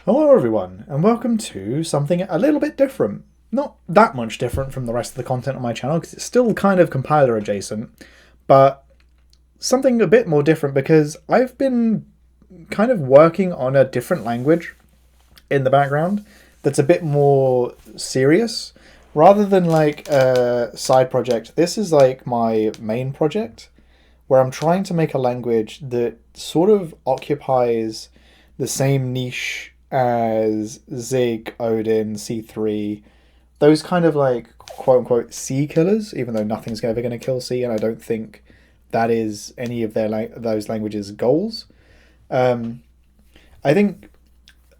Hello, everyone, and welcome to something a little bit different. Not that much different from the rest of the content on my channel, because it's still kind of compiler adjacent, but something a bit more different because I've been kind of working on a different language in the background that's a bit more serious. Rather than like a side project, this is like my main project where I'm trying to make a language that sort of occupies the same niche as Zig, Odin, C3, those kind of like quote unquote C killers, even though nothing's ever going to kill C, and I don't think that is any of those languages' goals. Um, I think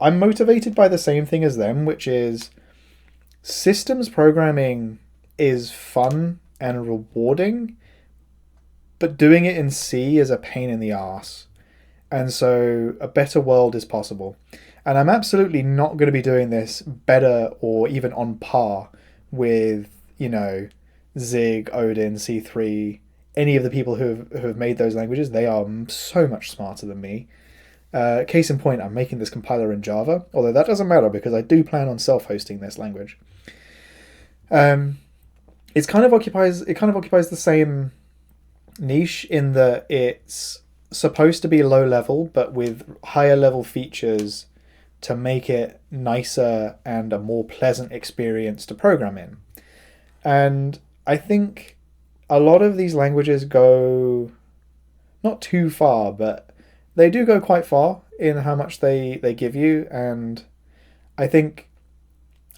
I'm motivated by the same thing as them, which is systems programming is fun and rewarding, but doing it in C is a pain in the ass. And so a better world is possible. And I'm absolutely not going to be doing this better or even on par with, Zig, Odin, C3, any of the people who have made those languages. They are so much smarter than me. Case in point, I'm making this compiler in Java, although that doesn't matter because I do plan on self-hosting this language. Um, it kind of occupies the same niche in that it's supposed to be low level, but with higher level features to make it nicer and a more pleasant experience to program in. And I think a lot of these languages go not too far, but they do go quite far in how much they give you. And I think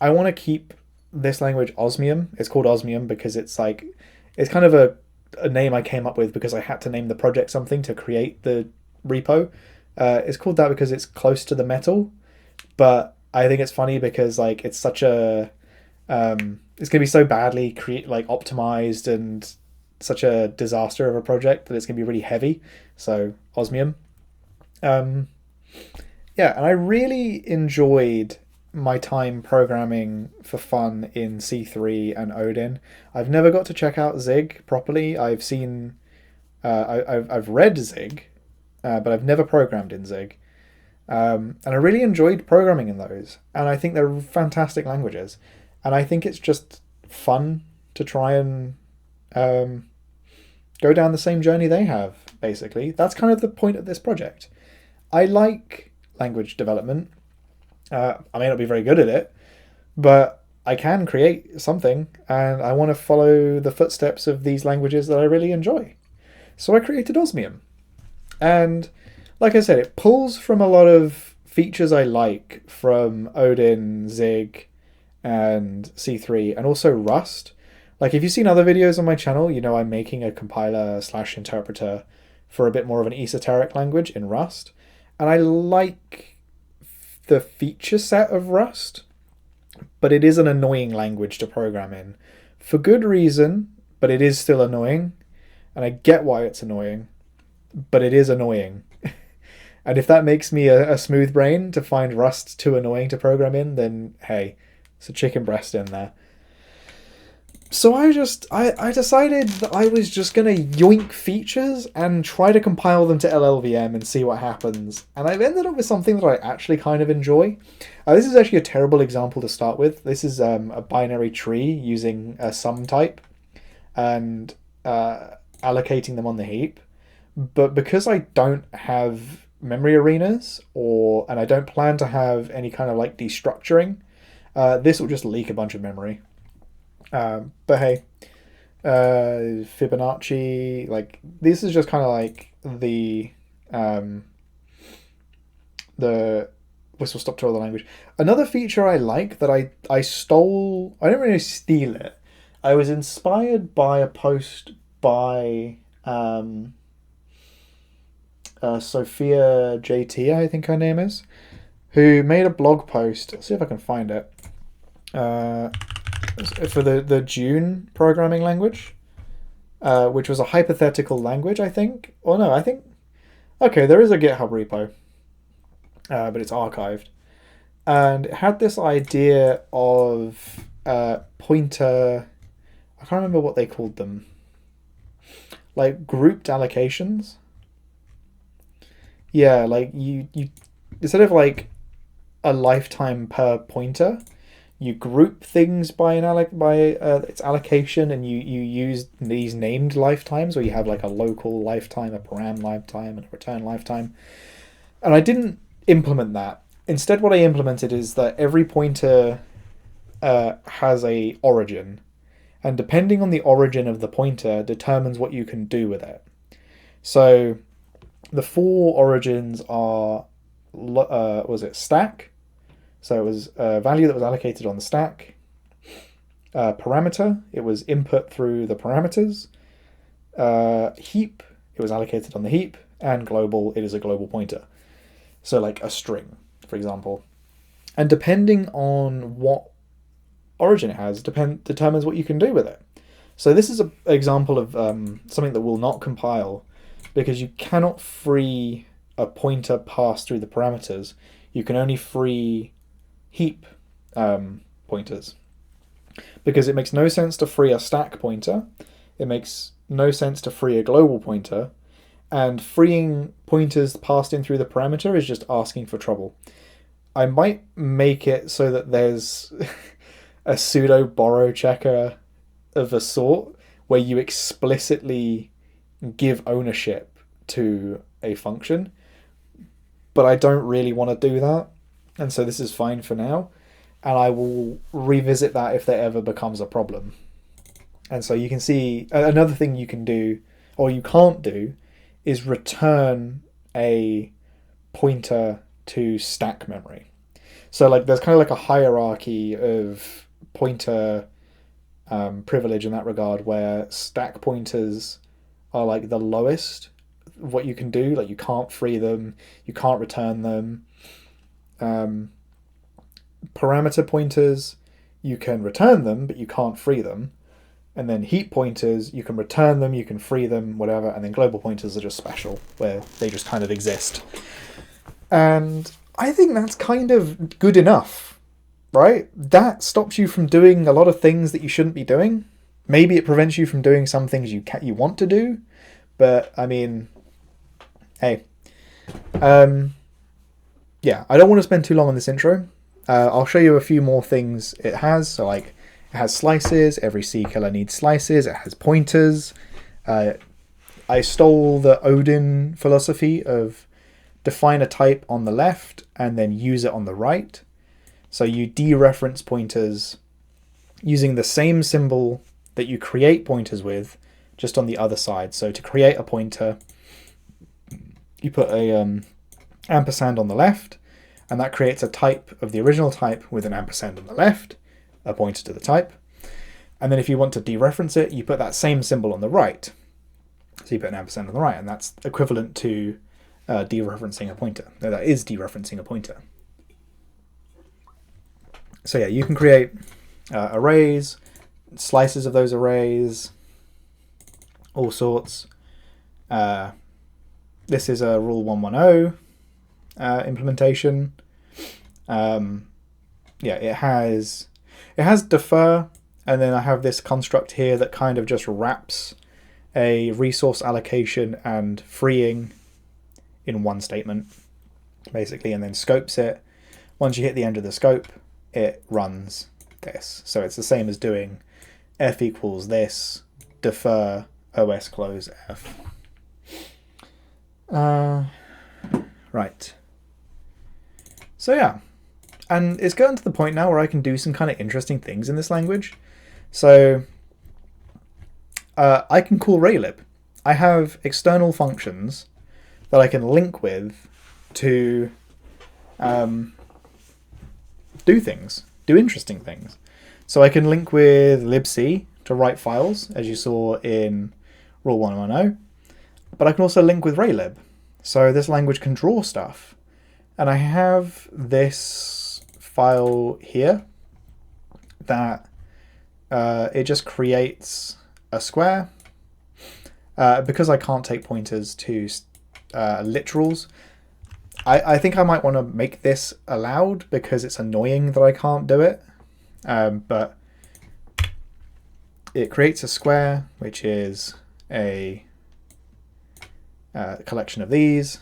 I want to keep this language Osmium. It's called Osmium because it's kind of a name I came up with because I had to name the project something to create the repo. It's called that because it's close to the metal, but I think it's funny because like it's such a it's gonna be so badly optimized and such a disaster of a project that it's gonna be really heavy. So Osmium. Um, yeah, and I really enjoyed my time programming for fun in C3 and Odin. I've never got to check out Zig properly. I've seen, I've read Zig, but I've never programmed in Zig. And I really enjoyed programming in those. And I think they're fantastic languages. And I think it's just fun to try and um, go down the same journey they have, basically. That's kind of the point of this project. I like language development. I may not be very good at it, but I can create something, and I want to follow the footsteps of these languages that I really enjoy. So I created Osmium. And like I said, it pulls from a lot of features I like from Odin, Zig, and C3, and also Rust. Like, if you've seen other videos on my channel, you know I'm making a compiler slash interpreter for a bit more of an esoteric language in Rust. And I like the feature set of Rust, but it is an annoying language to program in. For good reason, but it is still annoying. And I get why it's annoying, but it is annoying. And if that makes me a smooth brain to find Rust too annoying to program in, then hey, it's a chicken breast in there. So I decided that I was just gonna yoink features and try to compile them to LLVM and see what happens. And I've ended up with something that I actually kind of enjoy. This is actually a terrible example to start with. This is a binary tree using a sum type and allocating them on the heap. But because I don't have memory arenas and I don't plan to have any kind of like destructuring, this will just leak a bunch of memory. But hey, Fibonacci, like this is just kind of like the whistle stop tour of the language. Another feature I like that I stole. I didn't really steal it. I was inspired by a post by Sophia JT, I think her name is, who made a blog post. Let's see if I can find it. For the June programming language, which was a hypothetical language, I think. Or no, I think. Okay, there is a GitHub repo, but it's archived. And it had this idea of pointer. I can't remember what they called them. Like grouped allocations. Yeah, like you instead of like a lifetime per pointer. You group things by its allocation, and you use these named lifetimes, where you have like a local lifetime, a param lifetime, and a return lifetime. And I didn't implement that. Instead, what I implemented is that every pointer has a origin, and depending on the origin of the pointer determines what you can do with it. So the 4 origins are was it stack? So it was a value that was allocated on the stack. Parameter, it was input through the parameters. Heap, it was allocated on the heap. And global, it is a global pointer. So like a string, for example. And depending on what origin it has, determines what you can do with it. So this is an example of something that will not compile, because you cannot free a pointer passed through the parameters. You can only free heap pointers, because it makes no sense to free a stack pointer, it makes no sense to free a global pointer, and freeing pointers passed in through the parameter is just asking for trouble. I might make it so that there's a pseudo borrow checker of a sort where you explicitly give ownership to a function, but I don't really want to do that. And so this is fine for now, and I will revisit that if there ever becomes a problem. And so you can see another thing you can do, or you can't do, is return a pointer to stack memory. So like there's kind of like a hierarchy of pointer privilege in that regard, where stack pointers are like the lowest what you can do. Like you can't free them, you can't return them. Parameter pointers, you can return them, but you can't free them. And then heap pointers, you can return them, you can free them, whatever. And then global pointers are just special, where they just kind of exist. And I think that's kind of good enough, right? That stops you from doing a lot of things that you shouldn't be doing. Maybe it prevents you from doing some things you want to do, but I mean, hey. Yeah, I don't want to spend too long on this intro. I'll show you a few more things it has. So like, it has slices. Every C killer needs slices. It has pointers. I stole the Odin philosophy of define a type on the left and then use it on the right. So you dereference pointers using the same symbol that you create pointers with, just on the other side. So to create a pointer, you put a ampersand on the left, and that creates a type of the original type with an ampersand on the left, a pointer to the type. And then if you want to dereference it, you put that same symbol on the right. So you put an ampersand on the right, and that's equivalent to dereferencing a pointer. No, that is dereferencing a pointer. So yeah, you can create arrays, slices of those arrays, all sorts. This is a Rule 110 implementation. Yeah, it has defer, and then I have this construct here that kind of just wraps a resource allocation and freeing in one statement, basically, and then scopes it. Once you hit the end of the scope, it runs this. So it's the same as doing f equals this, defer, os close f. Right. So yeah, and it's gotten to the point now where I can do some kind of interesting things in this language. So I can call raylib. I have external functions that I can link with to do things, do interesting things. So I can link with libc to write files, as you saw in Rule 110, but I can also link with raylib. So this language can draw stuff. And I have this file here that it just creates a square. Because I can't take pointers to literals, I think I might want to make this allowed, because it's annoying that I can't do it. But it creates a square, which is a collection of these.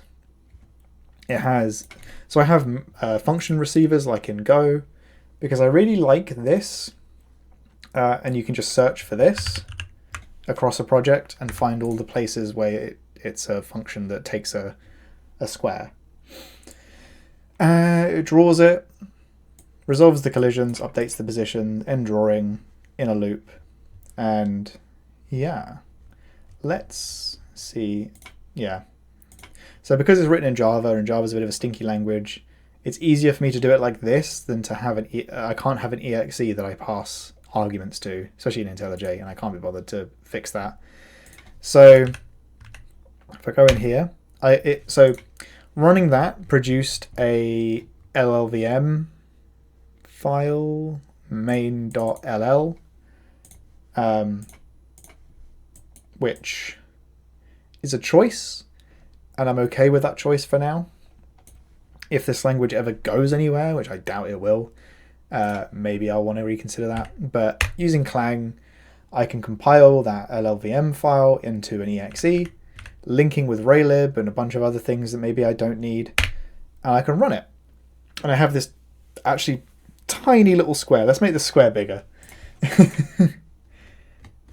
it has, so I have function receivers like in Go, because I really like this, and you can just search for this across a project and find all the places where it's a function that takes a square. It draws it, resolves the collisions, updates the position, end drawing, in a loop, and yeah, let's see. Yeah, so because it's written in Java, and Java's a bit of a stinky language, it's easier for me to do it like this than to have an I can't have an exe that I pass arguments to, especially in IntelliJ, and I can't be bothered to fix that. So if I go in here, so running that produced a LLVM file, main.ll, which is a choice, and I'm okay with that choice for now. If this language ever goes anywhere, which I doubt it will, maybe I'll want to reconsider that. But using Clang, I can compile that LLVM file into an exe, linking with raylib and a bunch of other things that maybe I don't need, and I can run it. And I have this actually tiny little square. Let's make the square bigger.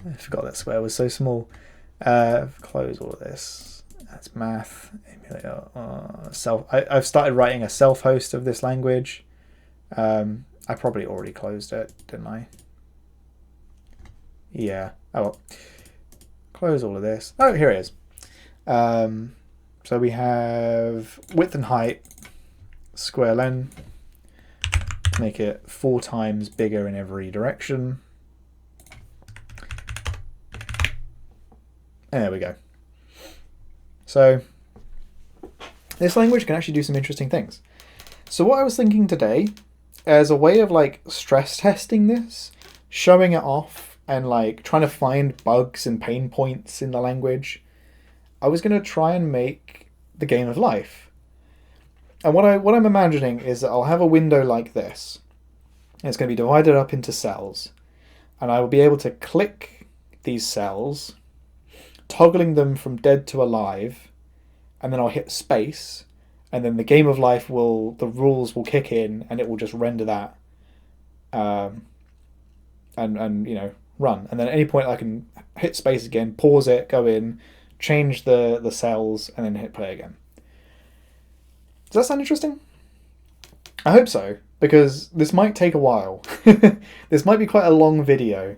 I forgot that square was so small. Close all of this. That's math. Emulator. I've started writing a self-host of this language. I probably already closed it, didn't I? Yeah. Oh well. Close all of this. Oh, here it is. So we have width and height, square len. Make it 4 times bigger in every direction. There we go. So this language can actually do some interesting things. So what I was thinking today, as a way of like stress testing this, showing it off and like trying to find bugs and pain points in the language, I was going to try and make the game of life. And what I'm imagining is that I'll have a window like this. And it's going to be divided up into cells. And I will be able to click these cells, toggling them from dead to alive, and then I'll hit space, and then the game of life the rules will kick in, and it will just render that, and you know, run. And then at any point I can hit space again, pause it, go in, change the cells, and then hit play again. Does that sound interesting? I hope so, because this might take a while. This might be quite a long video,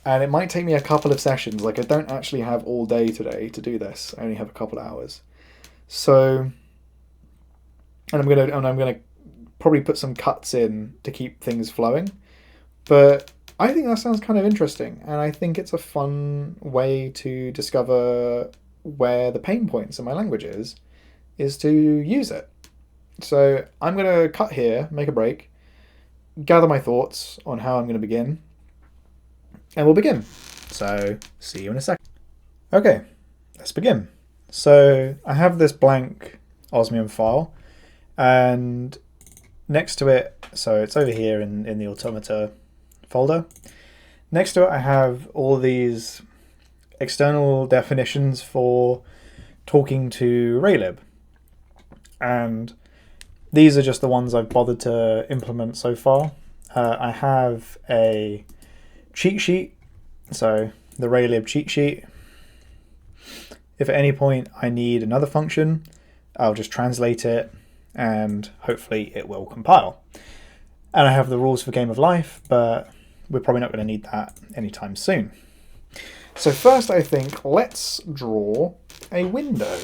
and it might take me a couple of sessions. Like, I don't actually have all day today to do this. I only have a couple of hours. So, and I'm gonna probably put some cuts in to keep things flowing. But I think that sounds kind of interesting, and I think it's a fun way to discover where the pain points in my language is to use it. So I'm going to cut here, make a break, gather my thoughts on how I'm going to begin, and we'll begin. So see you in a second. Okay, let's begin. So I have this blank Osmium file, and next to it, so it's over here in the Automata folder. Next to it I have all these external definitions for talking to raylib. And these are just the ones I've bothered to implement so far. I have a cheat sheet, so the raylib cheat sheet. If at any point I need another function, I'll just translate it and hopefully it will compile. And I have the rules for game of life, but we're probably not going to need that anytime soon. So first I think let's draw a window.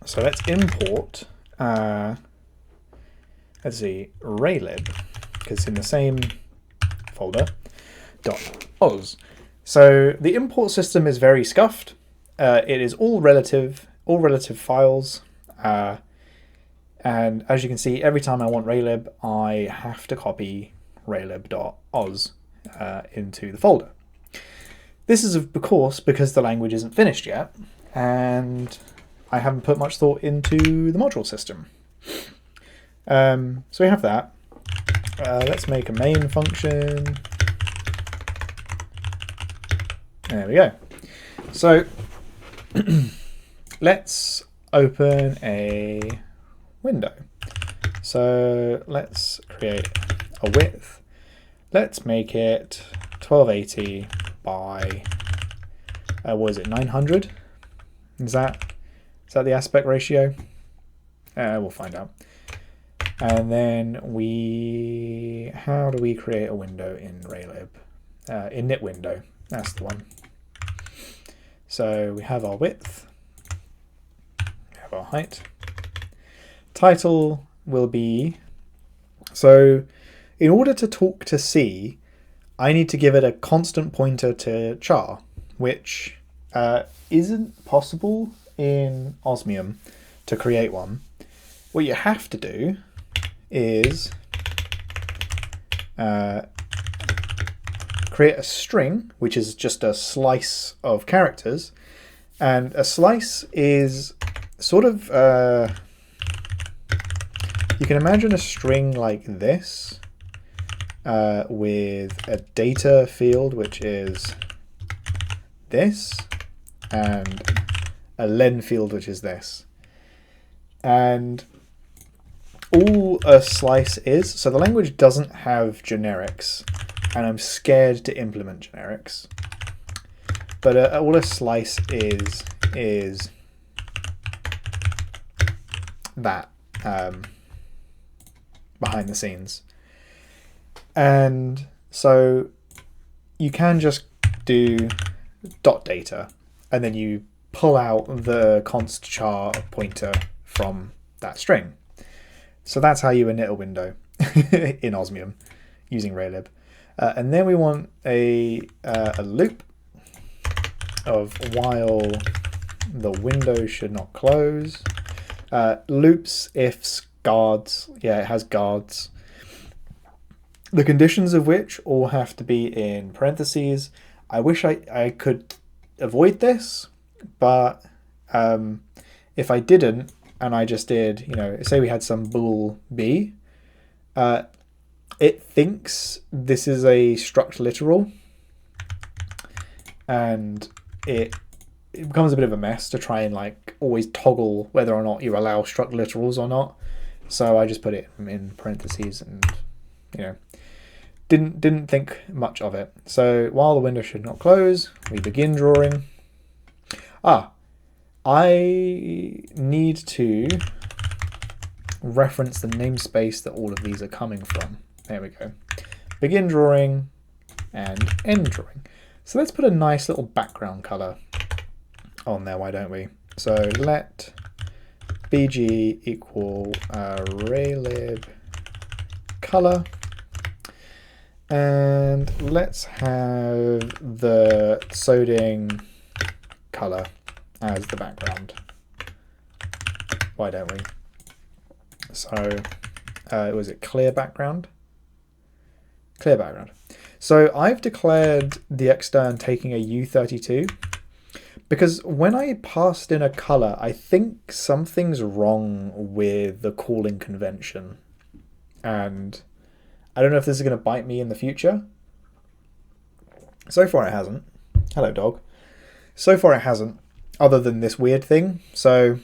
So let's import, let's see, raylib, because it's in the same folder, .oz. So the import system is very scuffed. It is all relative files. And as you can see, every time I want raylib, I have to copy raylib.oz into the folder. This is, of course, because the language isn't finished yet, and I haven't put much thought into the module system. So we have that. Let's make a main function. There we go. So let's open a window. So let's create a width. Let's make it 1280 by, what is it, 900? Is that the aspect ratio? We'll find out. And then how do we create a window in raylib? Init window, that's the one. So we have our width, we have our height. Title will be, so in order to talk to C, I need to give it a constant pointer to char, which isn't possible in Osmium to create one. What you have to do is create a string, which is just a slice of characters, and a slice is sort of, you can imagine a string like this with a data field, which is this, and a len field, which is this. And all a slice is, so the language doesn't have generics, and I'm scared to implement generics. But all a slice is that behind the scenes. And so you can just do dot data, and then you pull out the const char pointer from that string. So that's how you init a window in Osmium using raylib. And then we want a loop of while the window should not close. Loops, ifs, guards. Yeah, it has guards. The conditions of which all have to be in parentheses. I wish I could avoid this, but if I didn't, and I just did, say we had some bool b, it thinks this is a struct literal, and it becomes a bit of a mess to try and always toggle whether or not you allow struct literals or not. So I just put it in parentheses and didn't think much of it. So while the window should not close, we begin drawing. I need to reference the namespace that all of these are coming from. There we go. Begin drawing and end drawing. So let's put a nice little background color on there, why don't we? So let bg equal raylib color, and let's have the Soding color as the background. Why don't we? So was it clear background? Clear background. So I've declared the extern taking a U32 because when I passed in a color, I think something's wrong with the calling convention, and I don't know if this is going to bite me in the future. So far it hasn't. Hello, dog. So far it hasn't, other than this weird thing. So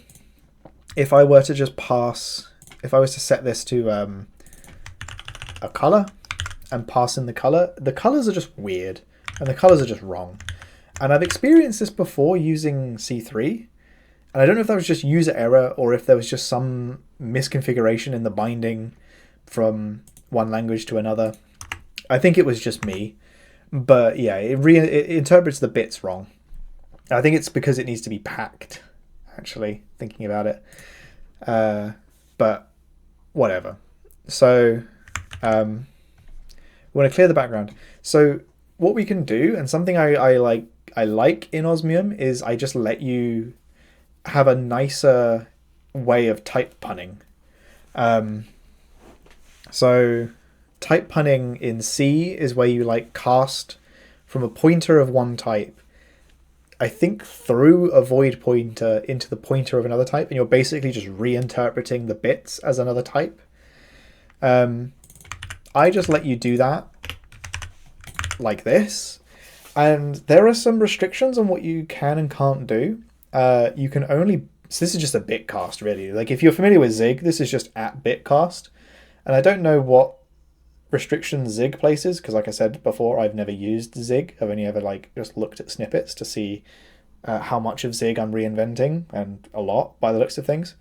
if I were to just if I was to set this to a color and pass in the colors are just weird, and the colors are just wrong. And I've experienced this before using C3, and I don't know if that was just user error or if there was just some misconfiguration in the binding from one language to another. I think it was just me, but yeah, it interprets the bits wrong. I think it's because it needs to be packed, actually, thinking about it. But whatever. So we want to clear the background. So what we can do, and something I like in Osmium, is I just let you have a nicer way of type punning. So type punning in C is where you cast from a pointer of one type, I think, through a void pointer into the pointer of another type, and you're basically just reinterpreting the bits as another type. I just let you do that like this, and there are some restrictions on what you can and can't do. You can only So this is just a bitcast, really. Like, if you're familiar with Zig, this is just at bitcast. And I don't know what restrictions Zig places, because like I said before, I've never used Zig. I've only ever like just looked at snippets to see how much of Zig I'm reinventing, and a lot by the looks of things.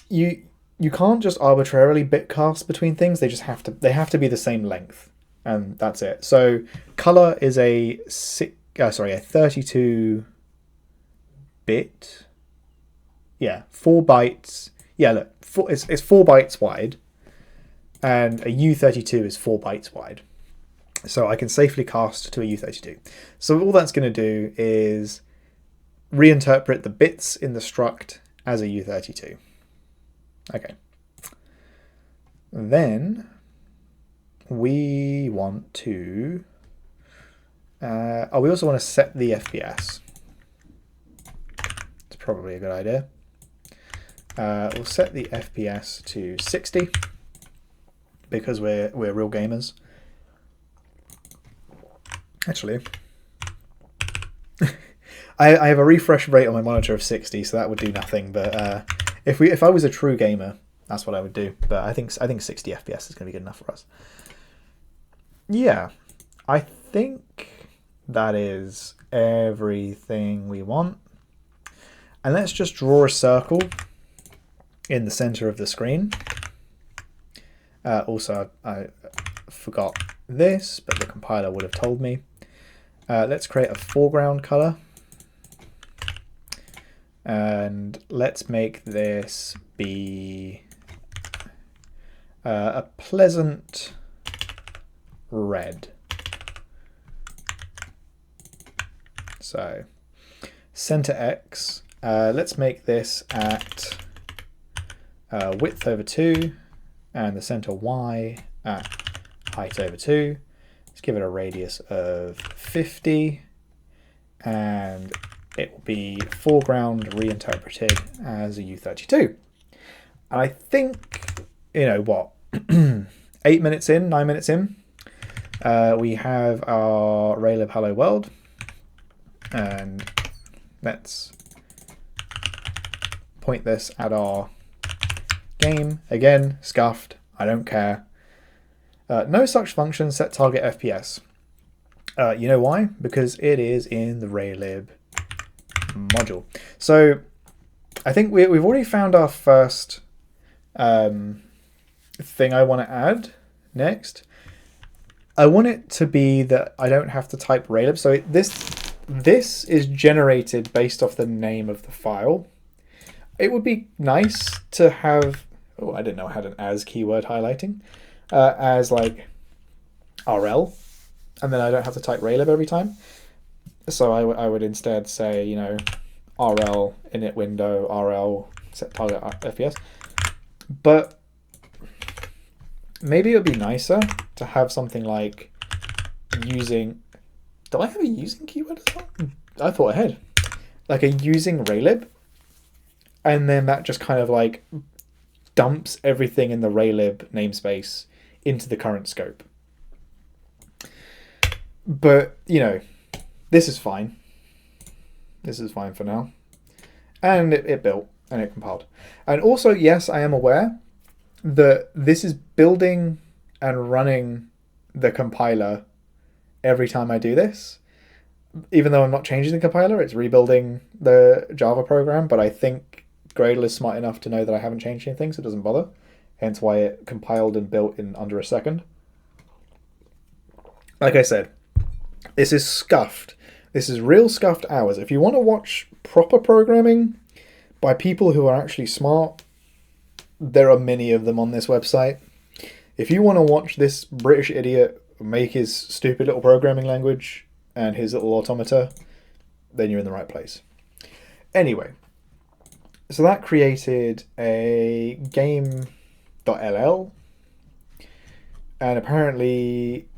You can't just arbitrarily bitcast between things. They have to be the same length, and that's it. So color is a 32 bit. Yeah, 4 bytes. Yeah, look, it's 4 bytes wide, and a U32 is 4 bytes wide. So I can safely cast to a U32. So all that's going to do is reinterpret the bits in the struct as a U32. Okay. Then we want to... we also want to set the FPS. It's probably a good idea. We'll set the FPS to 60 because we're real gamers. Actually, I have a refresh rate on my monitor of 60, so that would do nothing. But if I was a true gamer, that's what I would do. But I think 60 FPS is going to be good enough for us. Yeah, I think that is everything we want. And let's just draw a circle in the center of the screen. Also, I forgot this, but the compiler would have told me. Let's create a foreground color. And let's make this be a pleasant red. So center X, let's make this at width over 2, and the center Y at height over 2. Let's give it a radius of 50, and it will be foreground reinterpreted as a U32. And I think, you know what, 9 minutes in, we have our raylib hello world, and let's point this at our game. Again, scuffed, I don't care. No such function set target FPS. You know why? Because it is in the raylib module. So I think we've already found our first thing I want to add next. I want it to be that I don't have to type raylib. So this is generated based off the name of the file. It would be nice to have, oh, I didn't know I had an as keyword highlighting, as like RL, and then I don't have to type raylib every time. So I would instead say, you know, RL init window, RL set target FPS. But maybe it would be nicer to have something like using, do I have a using keyword as well? I thought I had. Like a using raylib, and then that just kind of like dumps everything in the raylib namespace into the current scope. But, you know, this is fine. This is fine for now. And it built and it compiled. And also, yes, I am aware that this is building and running the compiler every time I do this. Even though I'm not changing the compiler, it's rebuilding the Java program, but I think Gradle is smart enough to know that I haven't changed anything, so it doesn't bother. Hence why it compiled and built in under a second. Like I said, this is scuffed. This is real scuffed hours. If you want to watch proper programming by people who are actually smart, there are many of them on this website. If you want to watch this British idiot make his stupid little programming language and his little automata, then you're in the right place. Anyway, so that created a game.ll, and apparently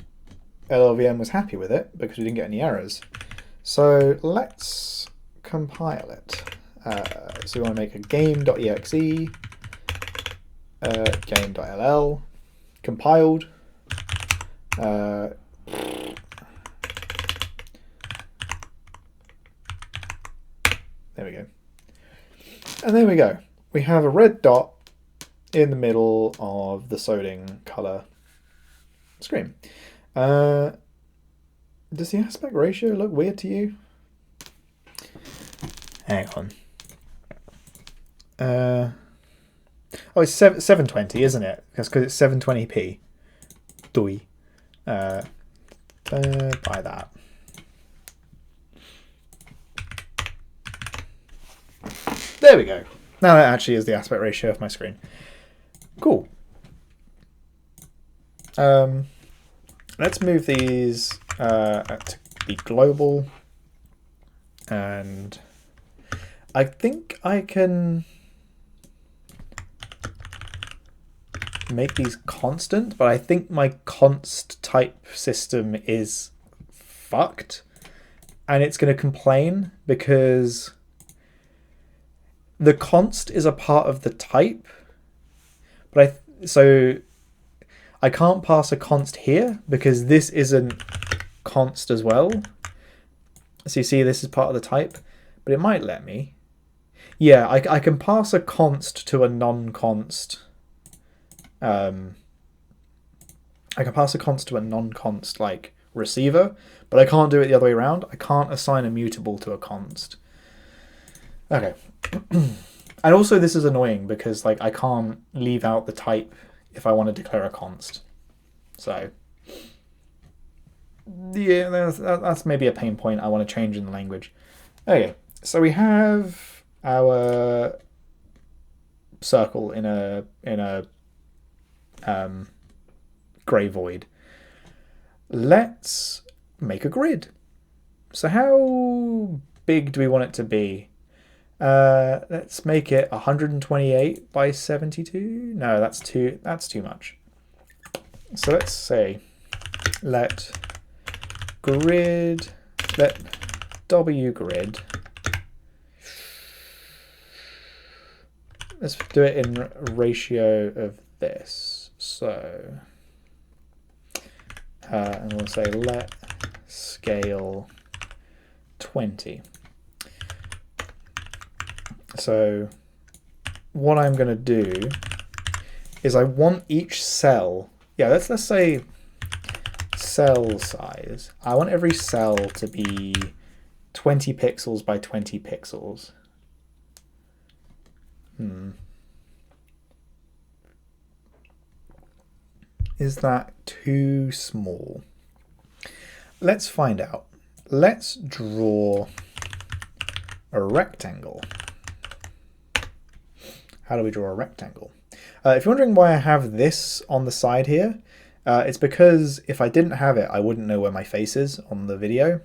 LLVM was happy with it because we didn't get any errors. So let's compile it. So we want to make a game.exe, game.ll, compiled. There we go. And there we go. We have a red dot in the middle of the Soding color screen. Does the aspect ratio look weird to you? Hang on. Oh, it's 720, isn't it? That's because it's 720p. Doi. Buy that. There we go. Now that actually is the aspect ratio of my screen. Cool. Let's move these to be global. And I think I can make these constant, but I think my const type system is fucked. And it's going to complain because the const is a part of the type, but so I can't pass a const here because this isn't const as well. So you see this is part of the type, but it might let me. Yeah, I can pass a const to a non-const. I can pass a const to a non-const like receiver, but I can't do it the other way around. I can't assign a mutable to a const. Okay. And also this is annoying because like I can't leave out the type if I want to declare a const. So yeah, that's maybe a pain point I want to change in the language. Okay, so we have our circle in a gray void. Let's make a grid. So how big do we want it to be? Let's make it 128 by 72. No, that's too much. So let's say let w grid. Let's do it in ratio of this. So and we'll say let scale 20. So what I'm going to do is I want each cell, let's say cell size. I want every cell to be 20 pixels by 20 pixels. Is that too small? Let's find out. Let's draw a rectangle. How do we draw a rectangle? If you're wondering why I have this on the side here, it's because if I didn't have it, I wouldn't know where my face is on the video.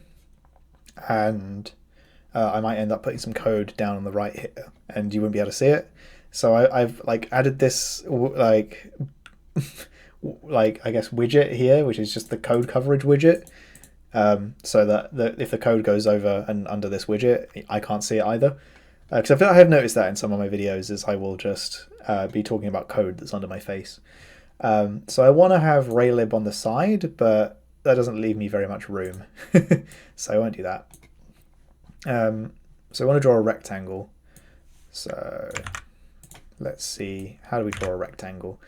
And I might end up putting some code down on the right here and you wouldn't be able to see it. So I've like added this like I guess widget here, which is just the code coverage widget. So that if the code goes over and under this widget, I can't see it either. Because I have noticed that in some of my videos is I will just be talking about code that's under my face. So I want to have raylib on the side, but that doesn't leave me very much room. So I won't do that. So I want to draw a rectangle. So let's see, how do we draw a rectangle?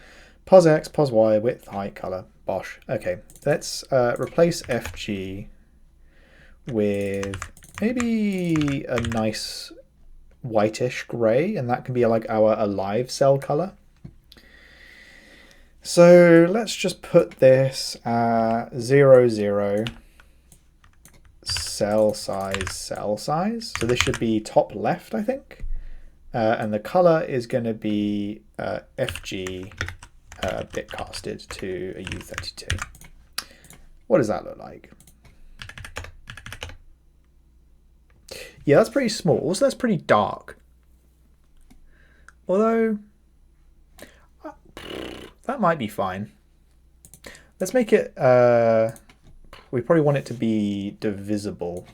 Pos x, pos y, width, height, color, bosh. Okay, let's replace fg with maybe a nice whitish gray, and that can be like our alive cell color. So let's just put this 0, 0 cell size. So this should be top left, I think. And the color is going to be fg bit casted to a U32. What does that look like? Yeah, that's pretty small. Also, that's pretty dark. Although, that might be fine. Let's make it, we probably want it to be divisible.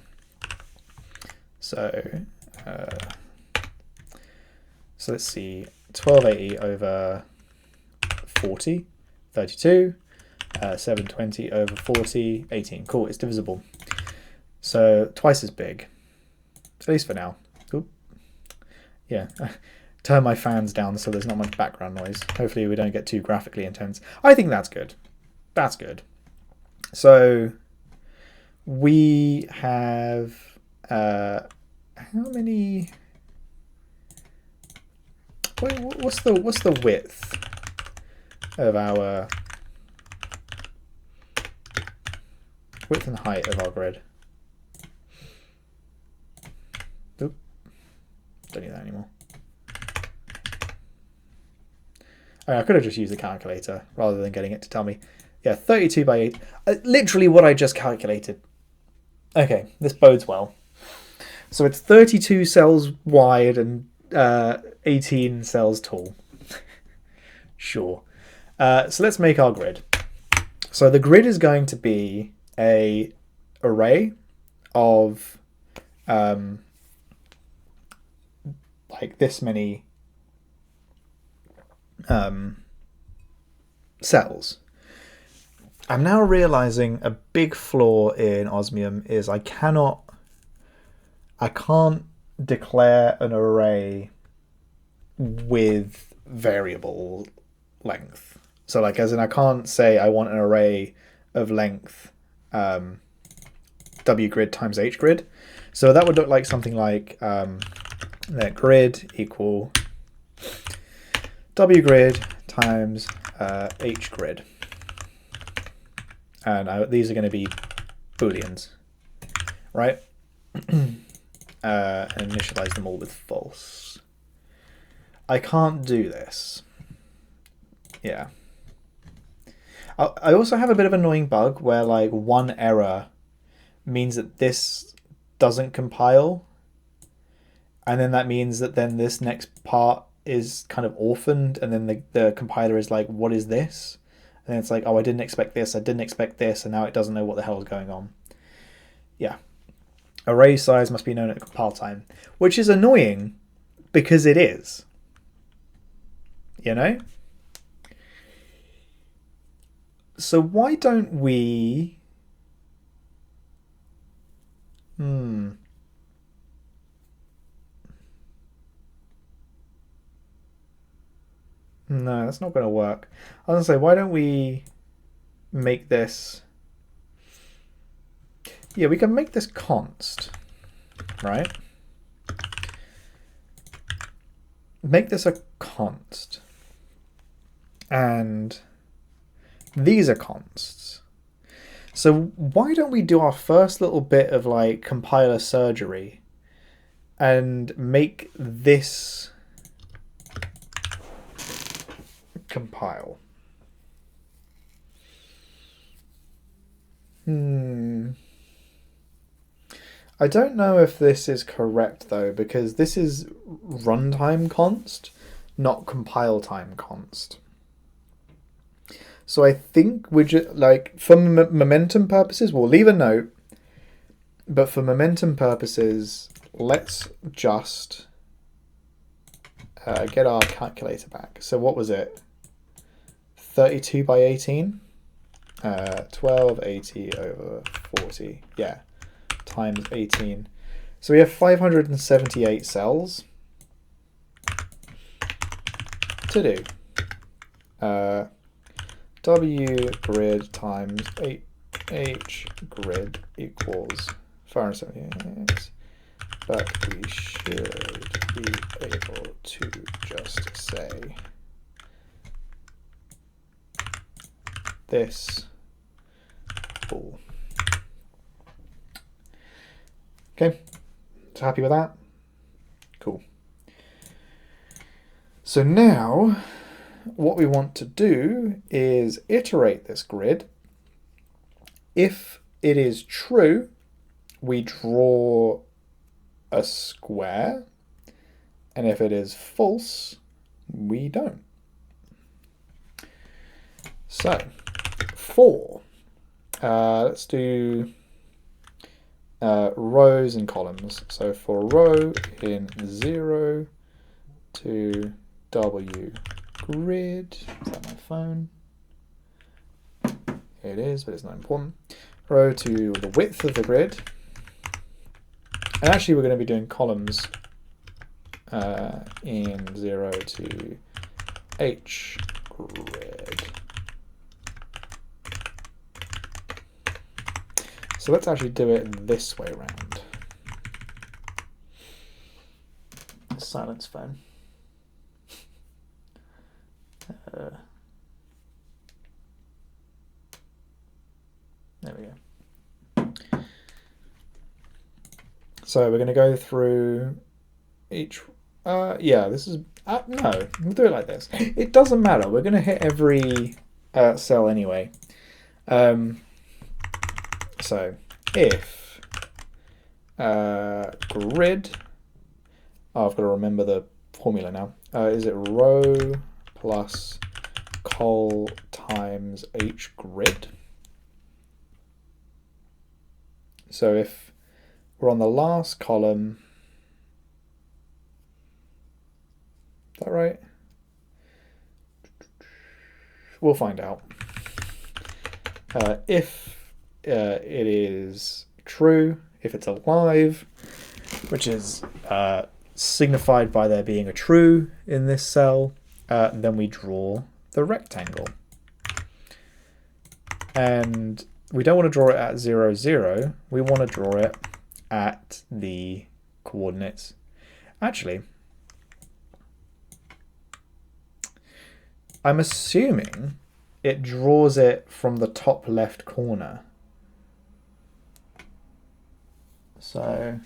So, so let's see, 1280 over 40, 32, 720 over 40, 18. Cool, it's divisible. So twice as big, at least for now. Oop, yeah, turn my fans down so there's not much background noise. Hopefully we don't get too graphically intense. I think that's good. That's good. So we have how many? Wait, what's the width of our width and height of our grid? Oop, don't need that anymore. I could have just used the calculator rather than getting it to tell me. Yeah, 32 by 8. Literally what I just calculated. Okay, this bodes well. So it's 32 cells wide and 18 cells tall. Sure. So let's make our grid. So the grid is going to be a array of like this many cells. I'm now realizing a big flaw in Osmium is I can't declare an array with variable length. So like as in I can't say I want an array of length w grid times h grid. So that would look like something like that grid equal w grid times h grid. And these are going to be booleans, right? And initialize them all with false. I can't do this. Yeah. I also have a bit of an annoying bug where like one error means that this doesn't compile. And then that means that then this next part is kind of orphaned. And then the compiler is like, what is this? And it's like, oh, I didn't expect this, and now it doesn't know what the hell is going on. Yeah. Array size must be known at compile time, which is annoying because it is. You know? So why don't we... No, that's not going to work. I was going to say, why don't we make this... Yeah, we can make this const, right? Make this a const. And these are consts. So why don't we do our first little bit of like compiler surgery and make this compile. I don't know if this is correct though, because this is runtime const, not compile time const. So I think we just like for momentum purposes, we'll leave a note, but for momentum purposes, let's just get our calculator back. So what was it? 32 by 18? 1280 over 40. Yeah, times 18. So we have 578 cells to do. W grid times H grid equals 578. But we should be able to just say this full. Okay, so happy with that? Cool. So now what we want to do is iterate this grid. If it is true, we draw a square, and if it is false, we don't. So for let's do rows and columns. So for row in 0 to W grid, is that my phone? It is, but it's not important. Row to the width of the grid. And actually we're going to be doing columns in 0 to h grid. So let's actually do it this way around. Silence phone. There we go. So we're going to go through each. Yeah, this is. No, we'll do it like this. It doesn't matter. We're going to hit every cell anyway. So if grid. Oh, I've got to remember the formula now. Is it row plus col times h grid? So if we're on the last column, is that right? We'll find out. If it is true, if it's alive, which is signified by there being a true in this cell, then we draw the rectangle. And we don't want to draw it at 0, 0. We want to draw it at the coordinates. Actually, I'm assuming it draws it from the top left corner. So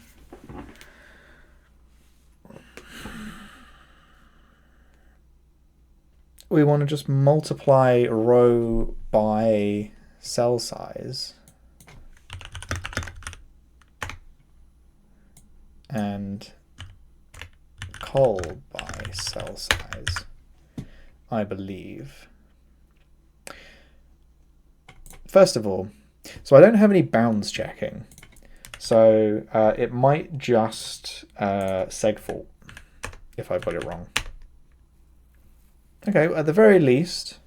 we want to just multiply row by cell size and col by cell size, I believe. First of all, so I don't have any bounds checking, so it might just segfault if I've got it wrong. Okay, at the very least,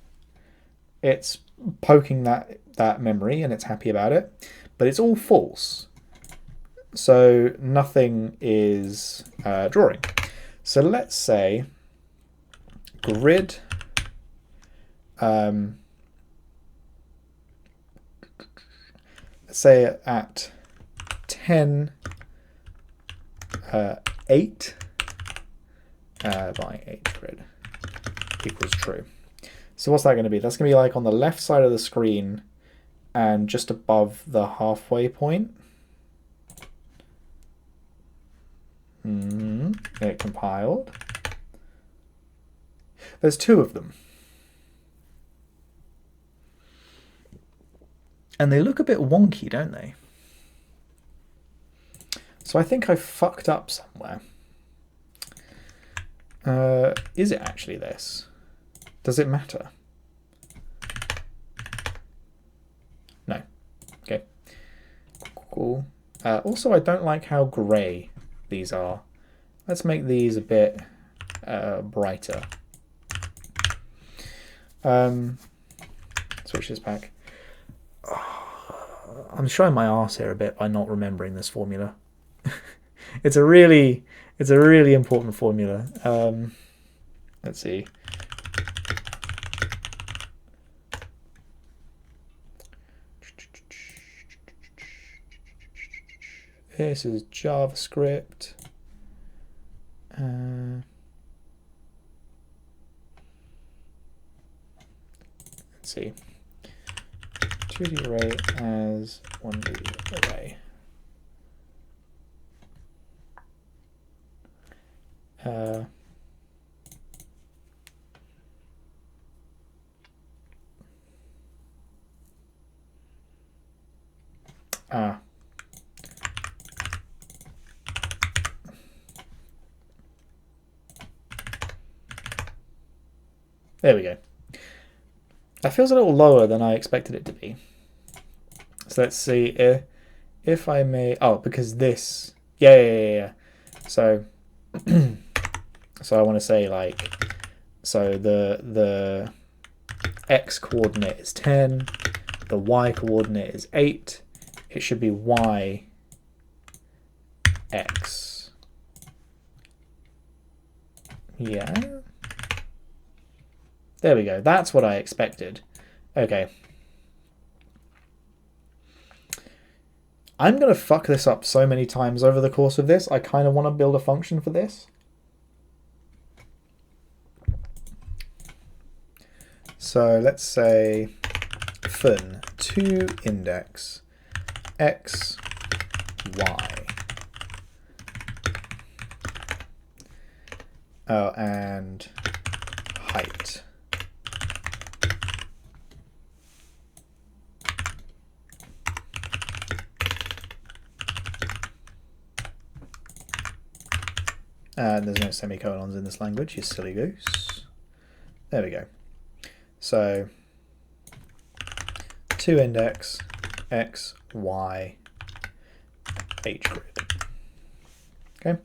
it's poking that memory and it's happy about it, but it's all false. So nothing is drawing. So let's say grid let's say at 10 8 by 8 grid equals true. So what's that going to be? That's going to be like on the left side of the screen and just above the halfway point. It compiled. There's two of them. And they look a bit wonky, don't they? So I think I fucked up somewhere. Is it actually this? Does it matter? No. Okay. Cool. Also, I don't like how grey these are. Let's make these a bit brighter. Switch this back. I'm showing my arse here a bit by not remembering this formula. It's a really important formula. Let's see. This is JavaScript. Let's see. 2D array as 1D array. There we go. That feels a little lower than I expected it to be. So let's see if I may. Oh, because this. Yeah. So, so I want to say like, so the x coordinate is 10, the y coordinate is 8. It should be y x. Yeah. There we go. That's what I expected. Okay. I'm going to fuck this up so many times over the course of this. I kind of want to build a function for this. So let's say fun to index x, y. Oh, and height. And there's no semicolons in this language, you silly goose. There we go. So, to index x, y, h grid. Okay.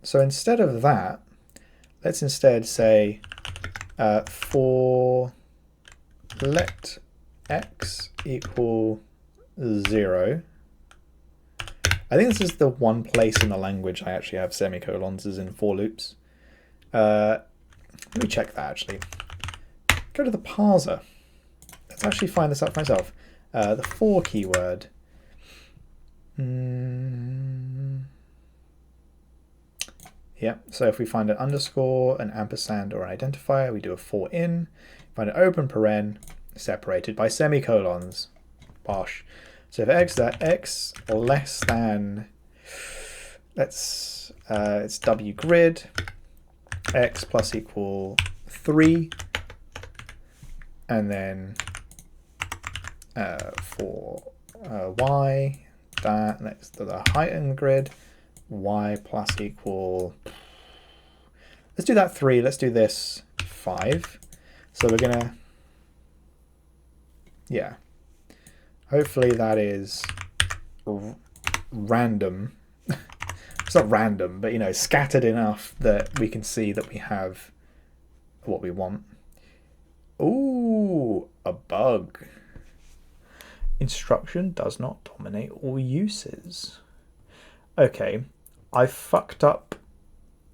So instead of that, let's instead say for let x equal 0. I think this is the one place in the language I actually have semicolons, is in for loops. Let me check that actually. Go to the parser. Let's actually find this out for myself. The for keyword. Yeah, so if we find an underscore, an ampersand, or an identifier, we do a for in. Find an open paren separated by semicolons. Bosh. So for x, that x less than, it's w grid, x plus equal 3, and then for y, that next to the heightened grid, y plus equal, let's do that 3, let's do this 5. So we're gonna, yeah, hopefully that is random. It's not random, but you know, scattered enough that we can see that we have what we want. Ooh, a bug. Instruction does not dominate all uses. Okay, I fucked up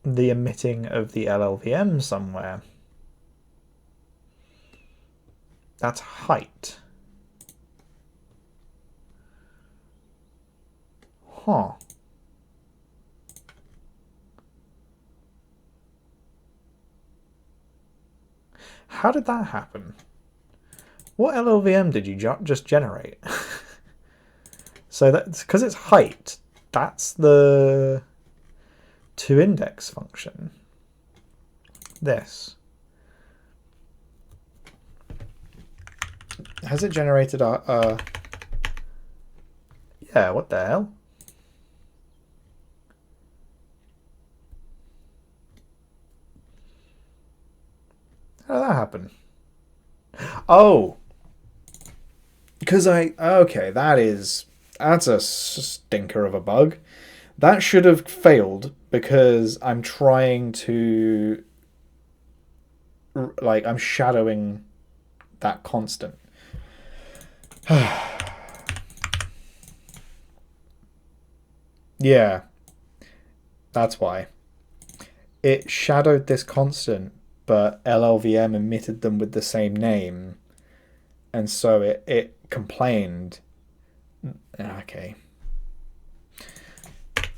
the emitting of the LLVM somewhere. That's height. Huh. How did that happen? What LLVM did you just generate? So that's because it's height. That's the toIndex function. This. Has it generated a yeah, what the hell? How did that happen? Oh, because okay, that's a stinker of a bug. That should have failed because I'm trying to, like, I'm shadowing that constant. Yeah, that's why. It shadowed this constant, but LLVM emitted them with the same name, and so it complained. Okay.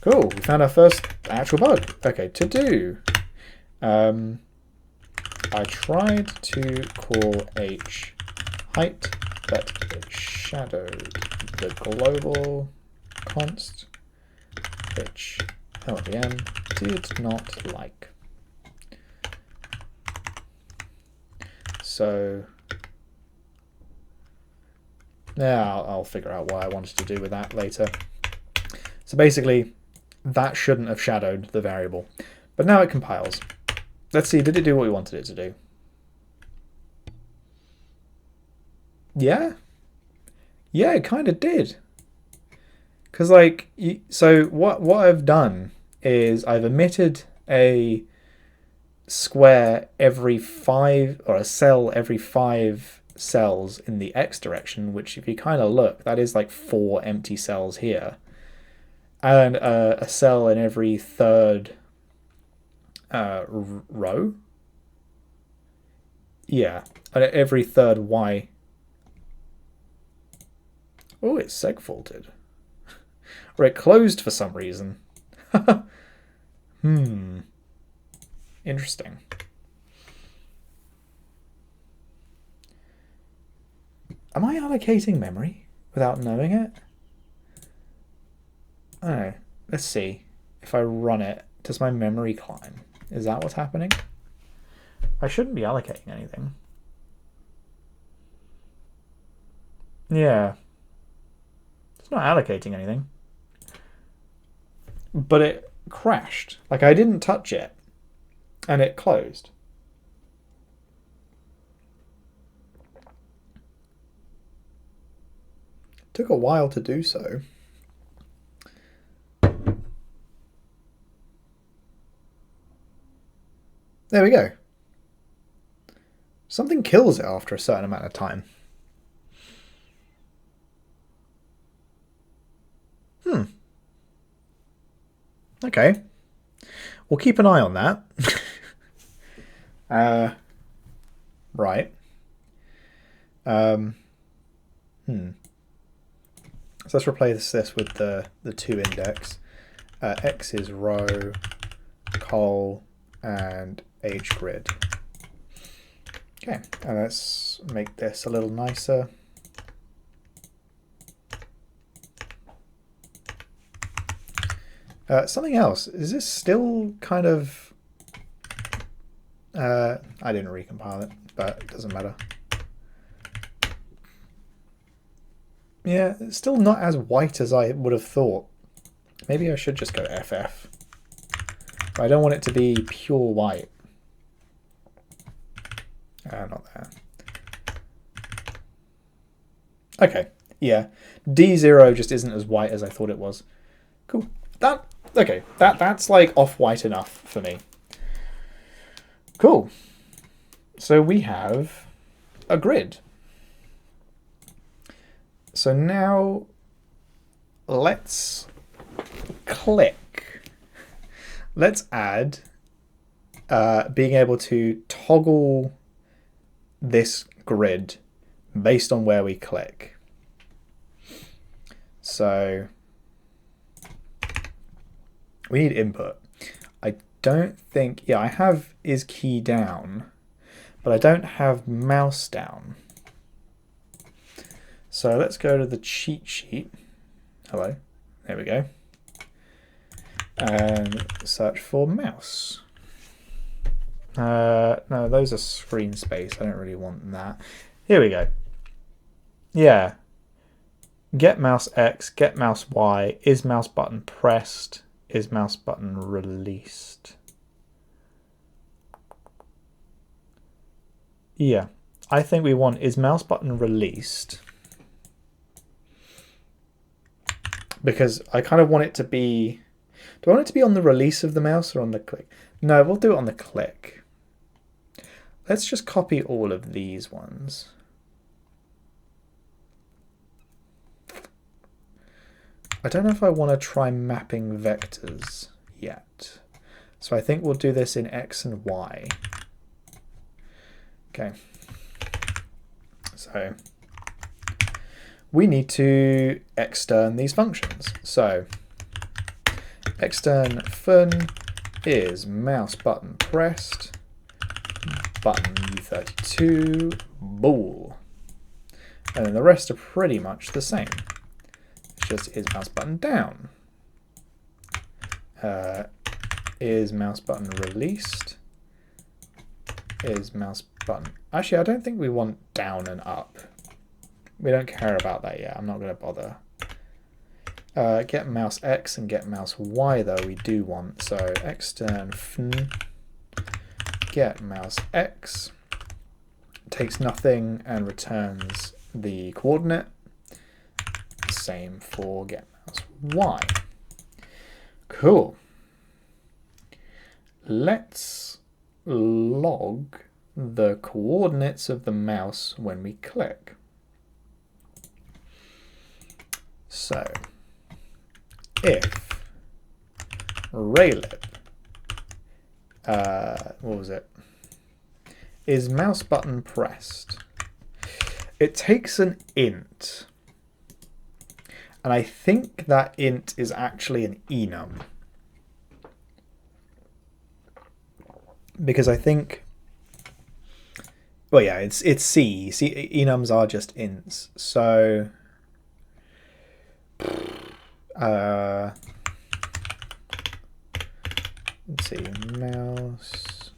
Cool, we found our first actual bug. Okay, to do. I tried to call h height, but it shadowed the global const, which LLVM did not like. So yeah, I'll figure out what I wanted to do with that later. So basically, that shouldn't have shadowed the variable, but now it compiles. Let's see, did it do what we wanted it to do? Yeah? Yeah, it kind of did. Because, like, so what I've done is I've emitted a square every 5, or a cell every 5 cells in the x direction, which if you kind of look, that is like 4 empty cells here. and a cell in every third row. Yeah, every third Y. Oh, it's segfaulted. Or it closed for some reason. Interesting. Am I allocating memory without knowing it? Oh, let's see. If I run it, does my memory climb? Is that what's happening? I shouldn't be allocating anything. Yeah. It's not allocating anything. But it crashed. Like, I didn't touch it. And it closed. Took a while to do so. There we go. Something kills it after a certain amount of time. Okay. We'll keep an eye on that. Right. So let's replace this with the 2 index. X is row, col, and age grid. Okay, and let's make this a little nicer. Something else. Is this still kind of... I didn't recompile it, but it doesn't matter. Yeah, it's still not as white as I would have thought. Maybe I should just go FF. But I don't want it to be pure white. Not there. Okay, yeah. D0 just isn't as white as I thought it was. Cool. Okay, that's like off-white enough for me. Cool. So we have a grid. So now let's click. Let's add being able to toggle this grid based on where we click. So we need input. I don't think, yeah, I have is key down, but I don't have mouse down. So let's go to the cheat sheet. Hello, there we go. And search for mouse. No, those are screen space. I don't really want that. Here we go. Yeah. Get mouse X, get mouse Y, is mouse button pressed, is mouse button released. Yeah, I think we want is mouse button released. Because I kind of want it to be... Do I want it to be on the release of the mouse or on the click? No, we'll do it on the click. Let's just copy all of these ones. I don't know if I want to try mapping vectors yet. So I think we'll do this in X and Y. Okay. So we need to extern these functions. So extern fun is mouse button pressed, button U32, bool. And then the rest are pretty much the same. It's just is mouse button down. Is mouse button released. Is mouse button... Actually, I don't think we want down and up. We don't care about that yet. I'm not going to bother. Get mouse X and get mouse Y, though, we do want. So extern fn, get mouse X, takes nothing and returns the coordinate. Same for get mouse Y. Cool. Let's log the coordinates of the mouse when we click. So if raylib. What was it? Is mouse button pressed? It takes an int. And I think that int is actually an enum. Because I think, well, yeah, it's C. Enums are just ints. So, let's see, mouse.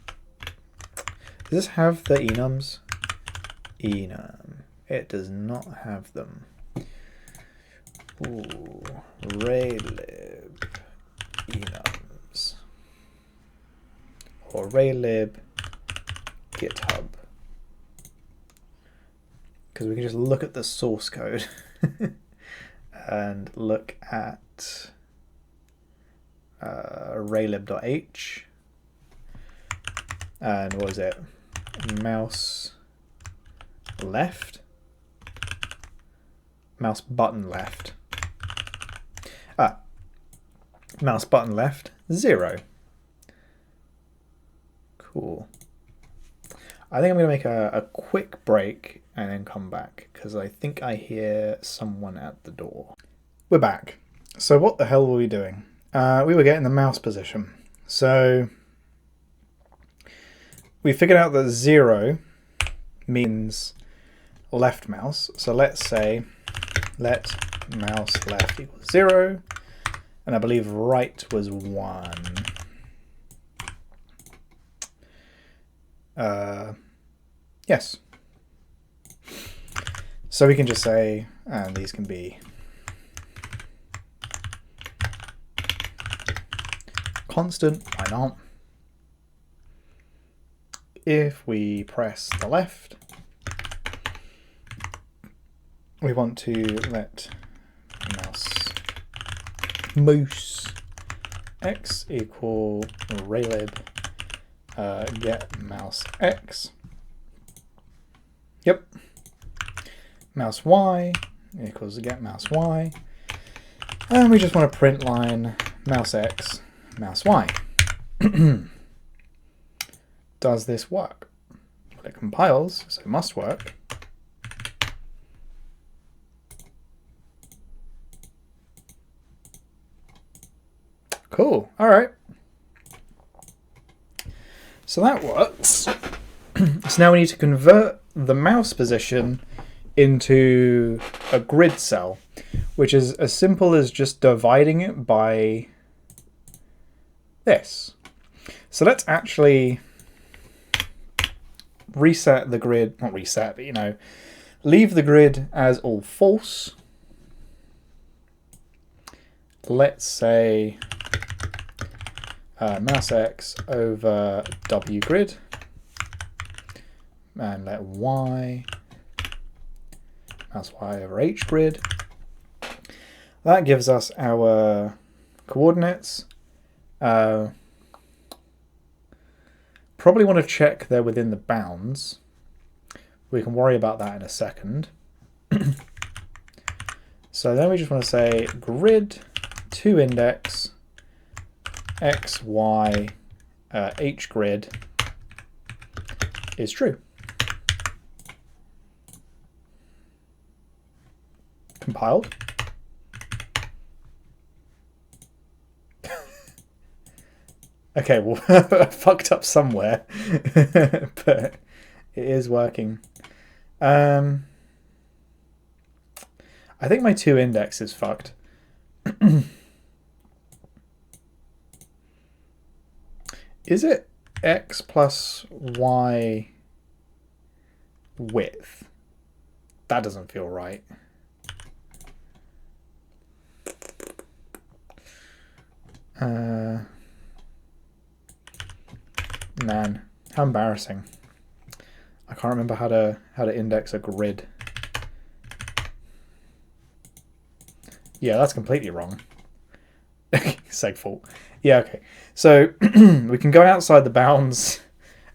Does this have the enums? Enum. It does not have them. Ooh, raylib enums. Or raylib GitHub. Because we can just look at the source code and look at raylib.h. And what is it? Mouse left? Mouse button left. Mouse button left, 0. Cool. I think I'm going to make a quick break and then come back, because I think I hear someone at the door. We're back. So what the hell were we doing? We were getting the mouse position. So we figured out that 0 means left mouse. So let's say let mouse left equals 0. And I believe right was 1. Yes. So we can just say, and these can be constant, why not? If we press the left, we want to let mouse x equal raylib get mouse x. Yep. Mouse y equals get mouse y. And we just want to print line mouse x, mouse y. Does this work? Well, it compiles, so it must work. Cool. All right. So that works. So now we need to convert the mouse position into a grid cell, which is as simple as just dividing it by this. So let's actually reset the grid, not reset, but, you know, leave the grid as all false. Let's say mouse x over w grid, and let y, mouse y over h grid. That gives us our coordinates. Probably want to check they're within the bounds. We can worry about that in a second. So then we just want to say grid to index x, y, h grid is true. Compiled. Okay, well, I fucked up somewhere, but it is working. I think my toIndex is fucked. Is it x plus y width? That doesn't feel right. Man, how embarrassing. I can't remember how to index a grid. Yeah, that's completely wrong. Seg fault. Yeah, okay. So we can go outside the bounds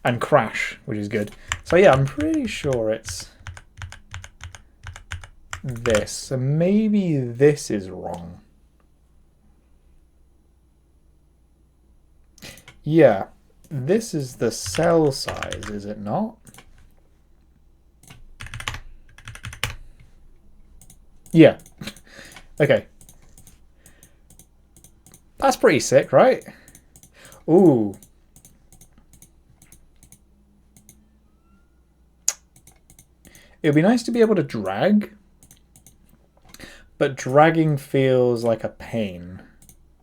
and crash, which is good. So yeah, I'm pretty sure it's this. So maybe this is wrong. Yeah, this is the cell size, is it not? Yeah. Okay. That's pretty sick, right? Ooh. It would be nice to be able to drag, but dragging feels like a pain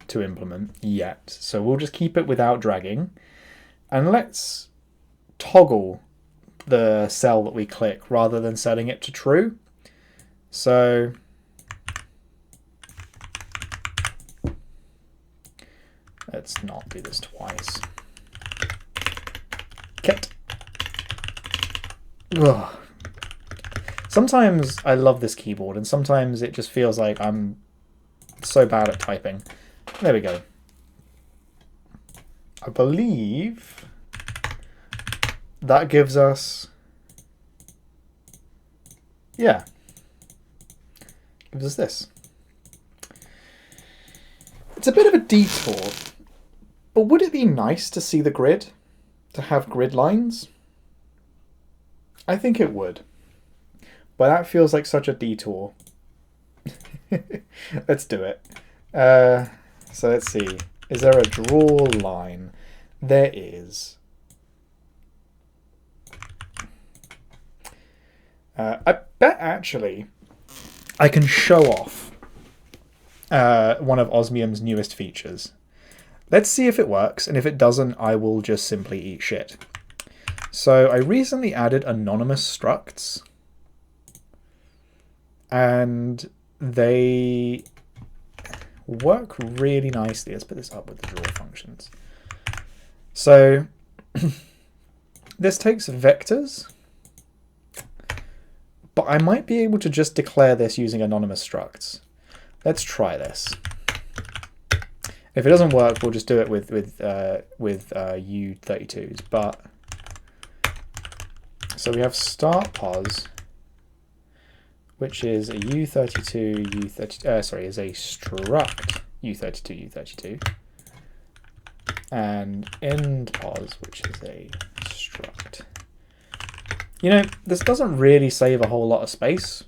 to implement yet. So we'll just keep it without dragging. And let's toggle the cell that we click rather than setting it to true. So let's not do this twice. Ket. Ugh. Sometimes I love this keyboard, and sometimes it just feels like I'm so bad at typing. There we go. I believe that gives us, yeah, gives us this. It's a bit of a detour, but would it be nice to see the grid, to have grid lines? I think it would. But that feels like such a detour. Let's do it. So let's see. Is there a draw line? There is. I bet actually I can show off one of Osmium's newest features. Let's see if it works, and if it doesn't, I will just simply eat shit. So I recently added anonymous structs, and they work really nicely. Let's put this up with the draw functions. So this takes vectors, but I might be able to just declare this using anonymous structs. Let's try this. If it doesn't work, we'll just do it with U32s. But so we have start pos, which is a U32 U32. Is a struct U32 U32, and end pos, which is a struct. You know, this doesn't really save a whole lot of space,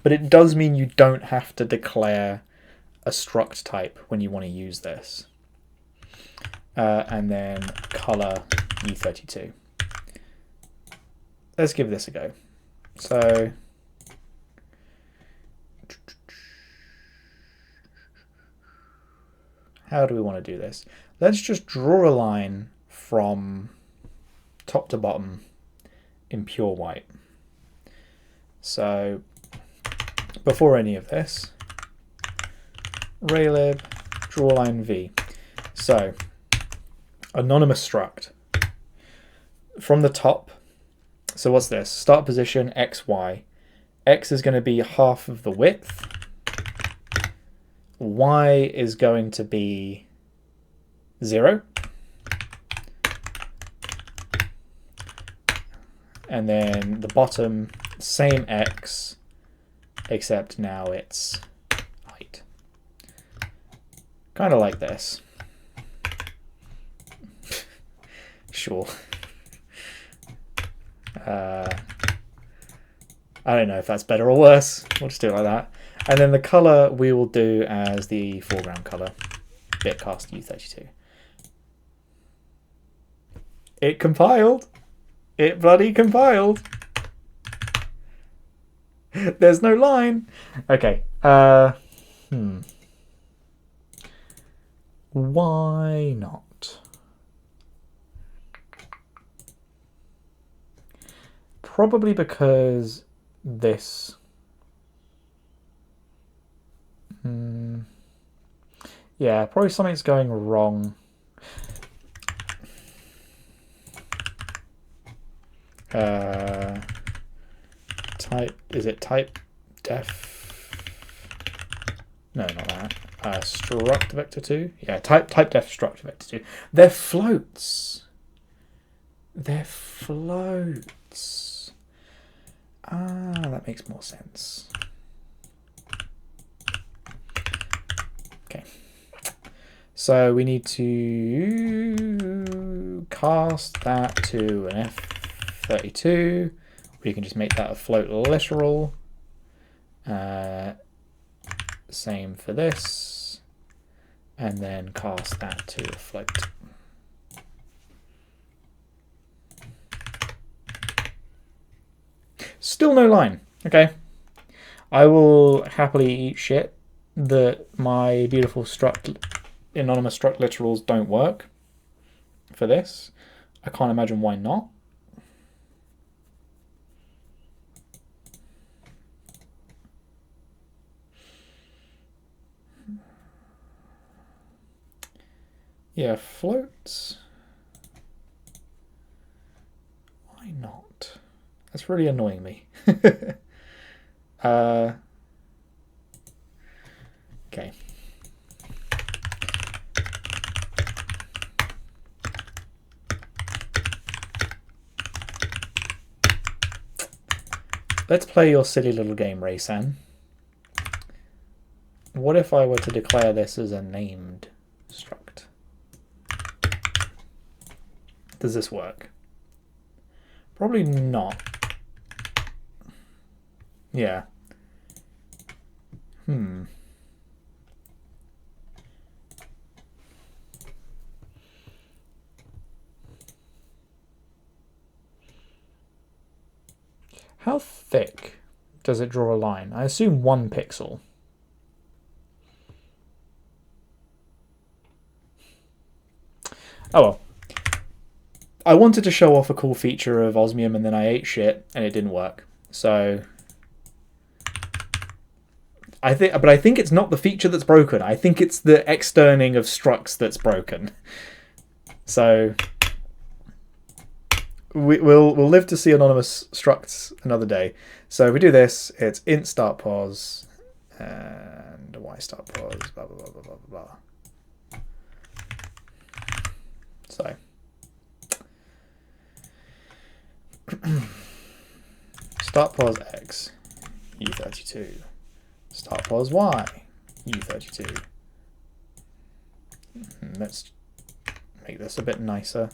but it does mean you don't have to declare a struct type when you want to use this. And then color U32. Let's give this a go. So how do we want to do this? Let's just draw a line from top to bottom in pure white. So before any of this, raylib drawline v. So anonymous struct from the top. So what's this? Start position x, y. X is going to be half of the width. Y is going to be 0. And then the bottom, same x, except now it's height. Kind of like this. Sure. I don't know if that's better or worse. We'll just do it like that. And then the color we will do as the foreground color, bitcast U32. It compiled. It bloody compiled. There's no line. Okay. Why not? Probably because this. Yeah, probably something's going wrong. Type, is it type def? No, not that. Struct vector 2. Yeah, type def struct vector 2. They're floats. They're floats. Ah, that makes more sense. Okay. So we need to cast that to an F32. We can just make that a float literal. Same for this. And then cast that to a float. Still no line. Okay. I will happily eat shit that my beautiful anonymous struct literals don't work for this. I can't imagine why not. Yeah, floats. Why not? That's really annoying me. Okay. Let's play your silly little game, Raysan. What if I were to declare this as a named struct? Does this work? Probably not. Yeah. How thick does it draw a line? I assume 1 pixel. Oh well. I wanted to show off a cool feature of Osmium and then I ate shit and it didn't work. So I think it's not the feature that's broken. I think it's the externing of structs that's broken. So we'll live to see anonymous structs another day. So if we do this, it's int start pos and y start pos, blah blah blah blah blah blah. So start pos x u32, start pos y u32. Let's make this a bit nicer.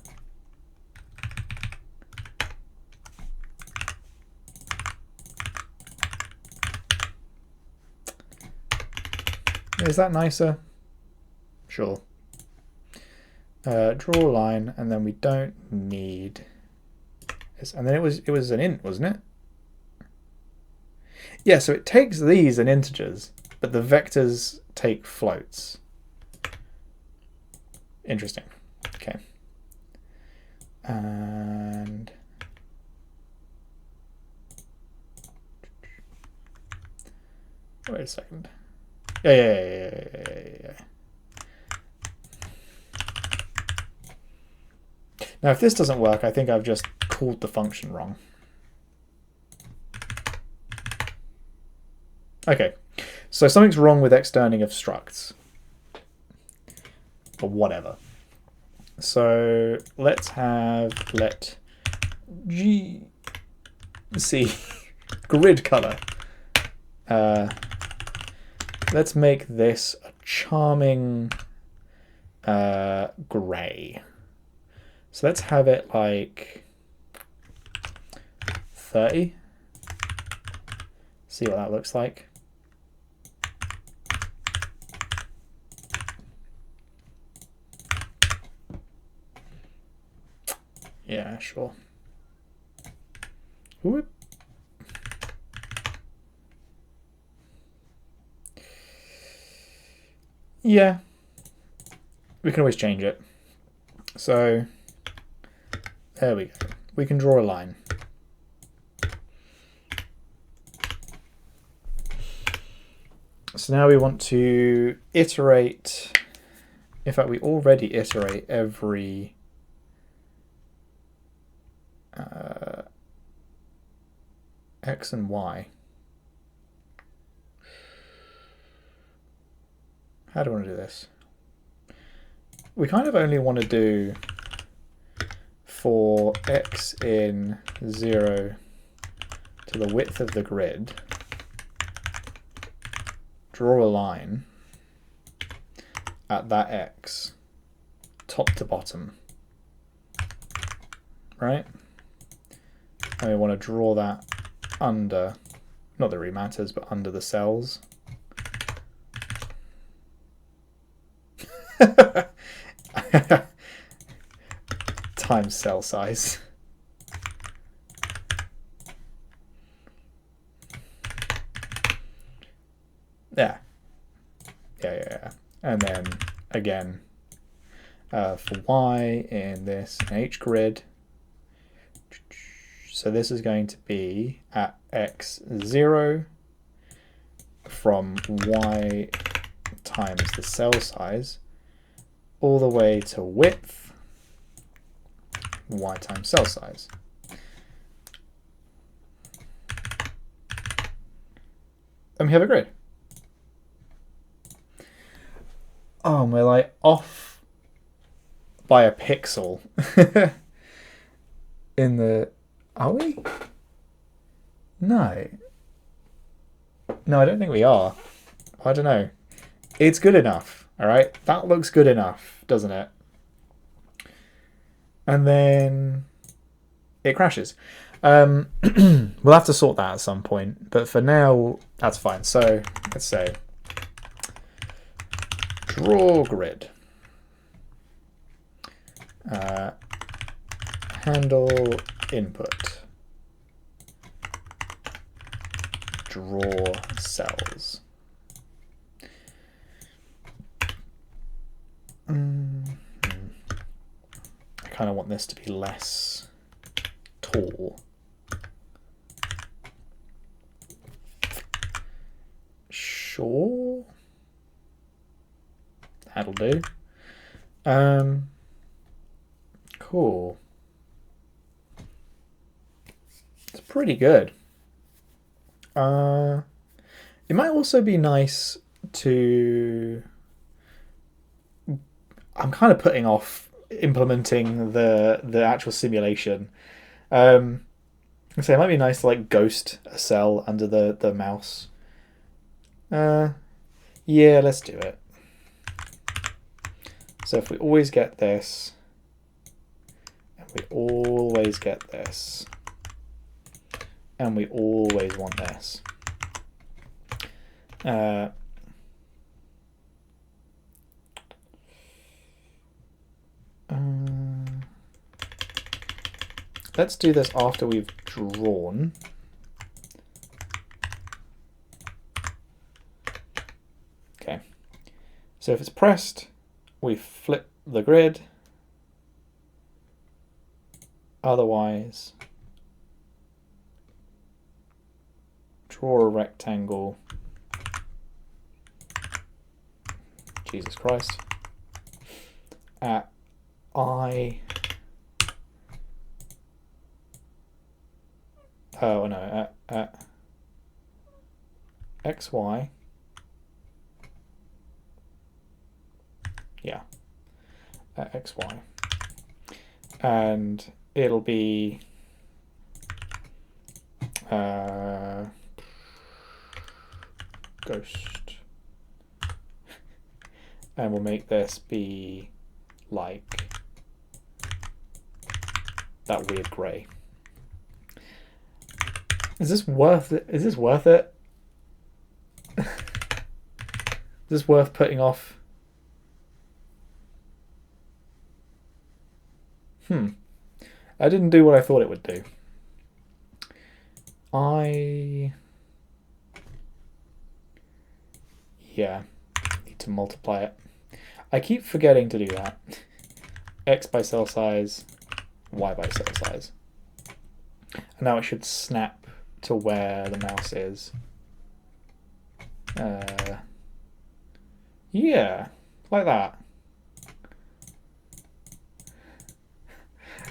Is that nicer? Sure. Draw a line, and then we don't need this. And then it was an int, wasn't it? Yeah, so it takes these in integers, but the vectors take floats. Interesting. Okay. And wait a second. Yeah. Now, if this doesn't work, I think I've just called the function wrong. Okay, so something's wrong with externing of structs. Or whatever. So let's have let G C grid color. Let's make this a charming gray. So let's have it like 30. See what that looks like. Yeah, sure. Whoop. Yeah, we can always change it. So there we go. We can draw a line. So now we want to iterate. In fact, we already iterate every x and y. How do I want to do this? We kind of only want to do for x in 0 to the width of the grid, draw a line, at that X, top to bottom, right? And we want to draw that under, not that it really matters, but under the cells. Times cell size. Yeah. Yeah. And then again, for Y in this H grid. So this is going to be at X0 from Y times the cell size all the way to width, Y times cell size. And we have a grid. Oh, we're like off by a pixel in the... Are we? No. No, I don't think we are. I don't know. It's good enough, all right? That looks good enough, doesn't it? And then it crashes. We'll have to sort that at some point, but for now, that's fine. So let's say draw grid. Handle input. Draw cells. I kind of want this to be less tall. Sure. That'll do. Cool. It's pretty good. It might also be nice to... I'm kind of putting off implementing the actual simulation. So it might be nice to like ghost a cell under the mouse. Yeah, let's do it. So if we always get this, and we always get this, and we always want this. Let's do this after we've drawn. Okay. So if it's pressed, we flip the grid. Otherwise, draw a rectangle. Jesus Christ. At I. Oh no, at XY. Yeah, at XY. And it'll be ghost. And we'll make this be like that weird grey. Is this worth it? Is this worth it? Is this worth putting off? I didn't do what I thought it would do. Yeah, need to multiply it. I keep forgetting to do that. X by cell size, Y by cell size. And now it should snap to where the mouse is. Yeah, like that.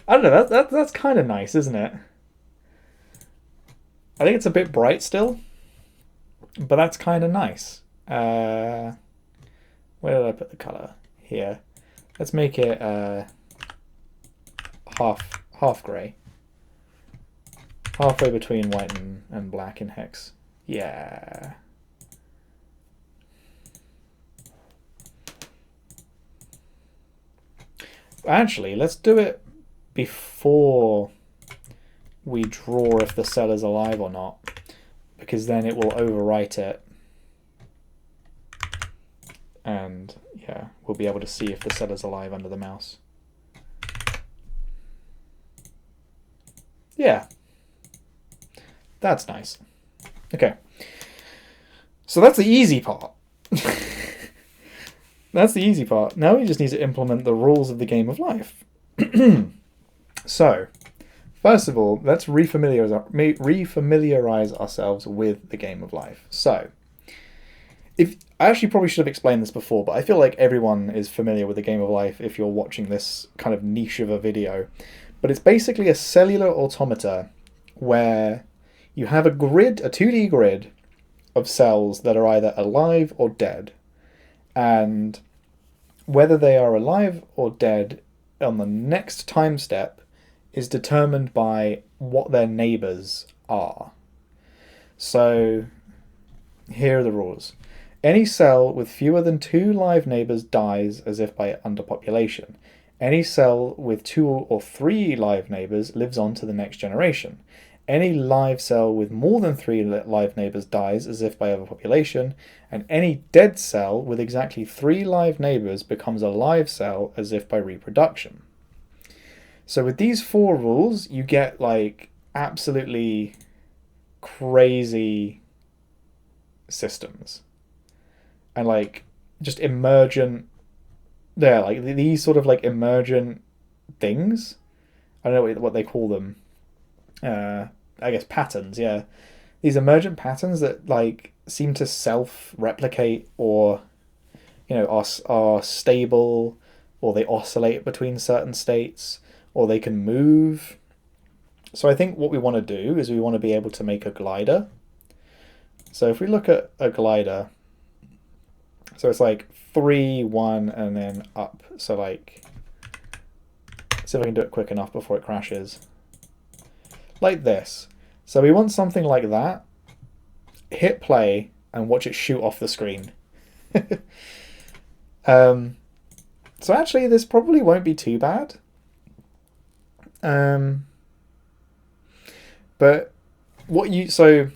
I don't know, that's kind of nice, isn't it? I think it's a bit bright still, but that's kind of nice. Where did I put the color? Here. Let's make it half gray. Halfway between white and black in hex. Yeah. Actually, let's do it before we draw if the cell is alive or not, because then it will overwrite it, and yeah, we'll be able to see if the cell is alive under the mouse. Yeah, that's nice. Okay, so that's the easy part. That's the easy part. Now we just need to implement the rules of the game of life. So, first of all, let's refamiliarize ourselves with the game of life. So, I actually probably should have explained this before, but I feel like everyone is familiar with the game of life if you're watching this kind of niche of a video. But it's basically a cellular automata where you have a grid, a 2D grid of cells that are either alive or dead. And whether they are alive or dead on the next time step is determined by what their neighbors are. So here are the rules. Any cell with fewer than 2 live neighbors dies as if by underpopulation. Any cell with 2 or 3 live neighbors lives on to the next generation. Any live cell with more than 3 live neighbors dies as if by overpopulation, and any dead cell with exactly 3 live neighbors becomes a live cell as if by reproduction. So with these 4 rules, you get like absolutely crazy systems. And like just emergent, yeah, like these sort of like emergent things. I don't know what they call them. I guess patterns, yeah. These emergent patterns that like seem to self-replicate, or you know, are stable, or they oscillate between certain states, or they can move. So I think what we want to do is we want to be able to make a glider. So if we look at a glider, so it's like 3, 1, and then up. So like, see if I can do it quick enough before it crashes. Like this. So we want something like that. Hit play and watch it shoot off the screen. So actually this probably won't be too bad. But so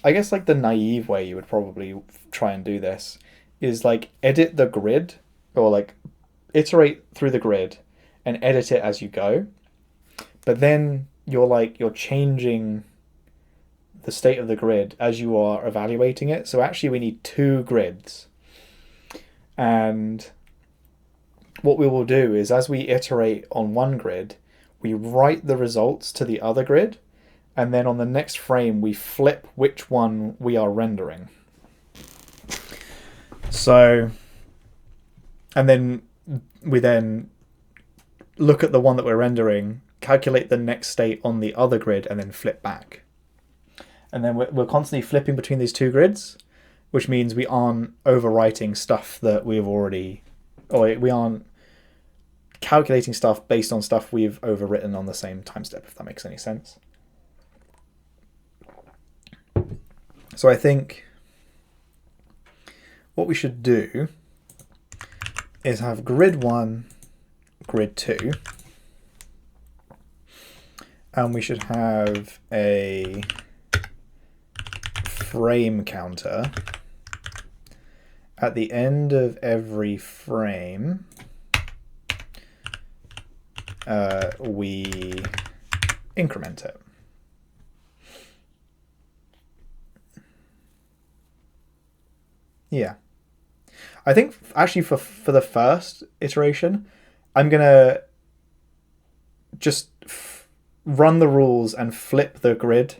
I guess like the naive way you would probably try and do this is like edit the grid, or like iterate through the grid and edit it as you go. But then you're changing the state of the grid as you are evaluating it. So actually we need 2 grids. And what we will do is as we iterate on one grid, we write the results to the other grid, and then on the next frame we flip which one we are rendering. So, and then we then look at the one that we're rendering, calculate the next state on the other grid, and then flip back. And then we're constantly flipping between these 2 grids, which means we aren't overwriting stuff that we've already, or we aren't calculating stuff based on stuff we've overwritten on the same time step, if that makes any sense. So I think what we should do is have grid 1, grid 2, and we should have a frame counter. At the end of every frame, we increment it. Yeah. I think actually for the first iteration, I'm going to just run the rules and flip the grid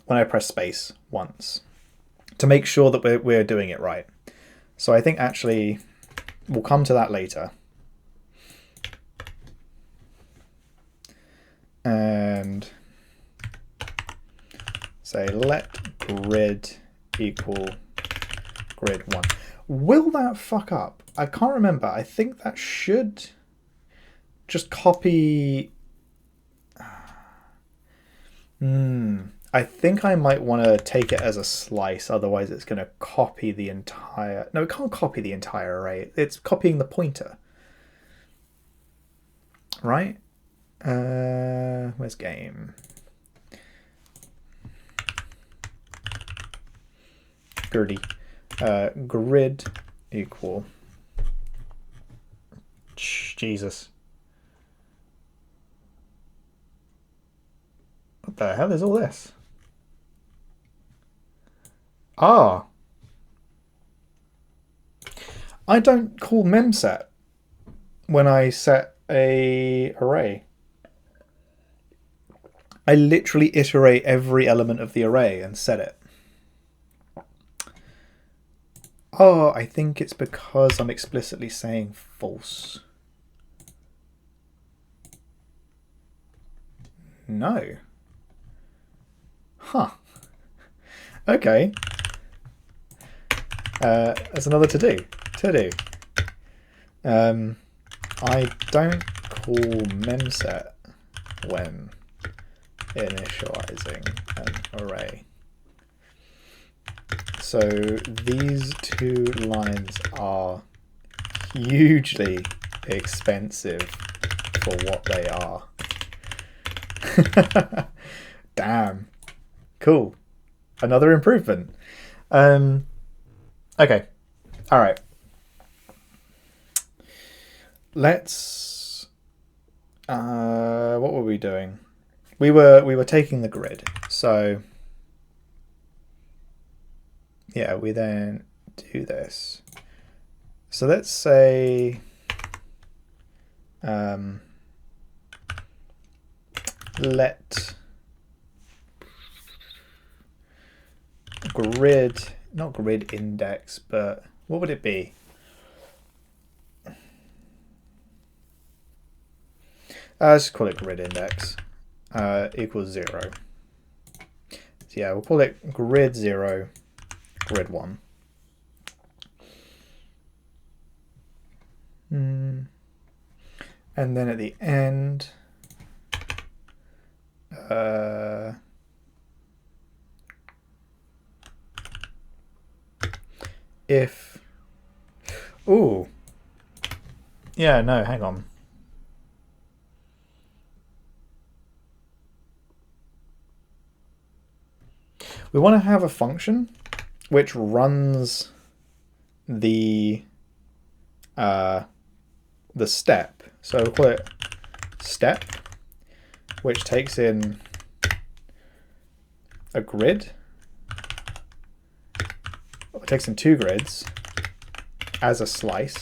when I press space once to make sure that we're doing it right. So I think actually we'll come to that later. And say let grid equal grid 1. Will that fuck up? I can't remember. I think that should just copy. I think I might want to take it as a slice, otherwise it's going to copy the entire... No, it can't copy the entire array. It's copying the pointer. right? Where's game? Gritty. Grid equal. Jesus. What the hell is all this? Ah. I don't call memset when I set a array. I literally iterate every element of the array and set it. Oh, I think it's because I'm explicitly saying false. No. Huh. Okay. That's another to do. I don't call memset when initializing an array. So these two lines are hugely expensive for what they are. Damn. Cool. Another improvement. Okay. All right. Let's. What were we doing? We were taking the grid. So yeah, we then do this. So let's say let grid, not grid index, but what would it be? Let's call it grid index equals 0. So yeah, we'll call it grid 0, grid 1. And then at the end, if, ooh, yeah, no, hang on. We want to have a function which runs the step. So we'll call it step, which takes in a grid. It takes in 2 grids as a slice.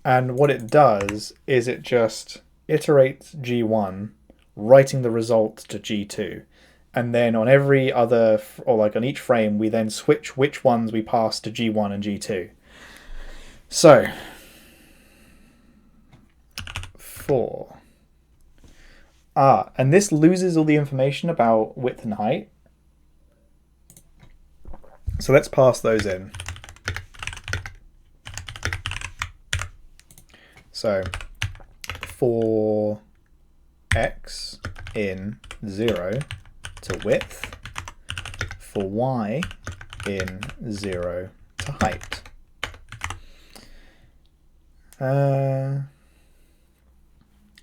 And what it does is it just iterates G1, writing the result to G2. And then on every other, or like on each frame, we then switch which ones we pass to G1 and G2. So, for, and this loses all the information about width and height. So let's pass those in. So, for x in 0 to width, for y in 0 to height.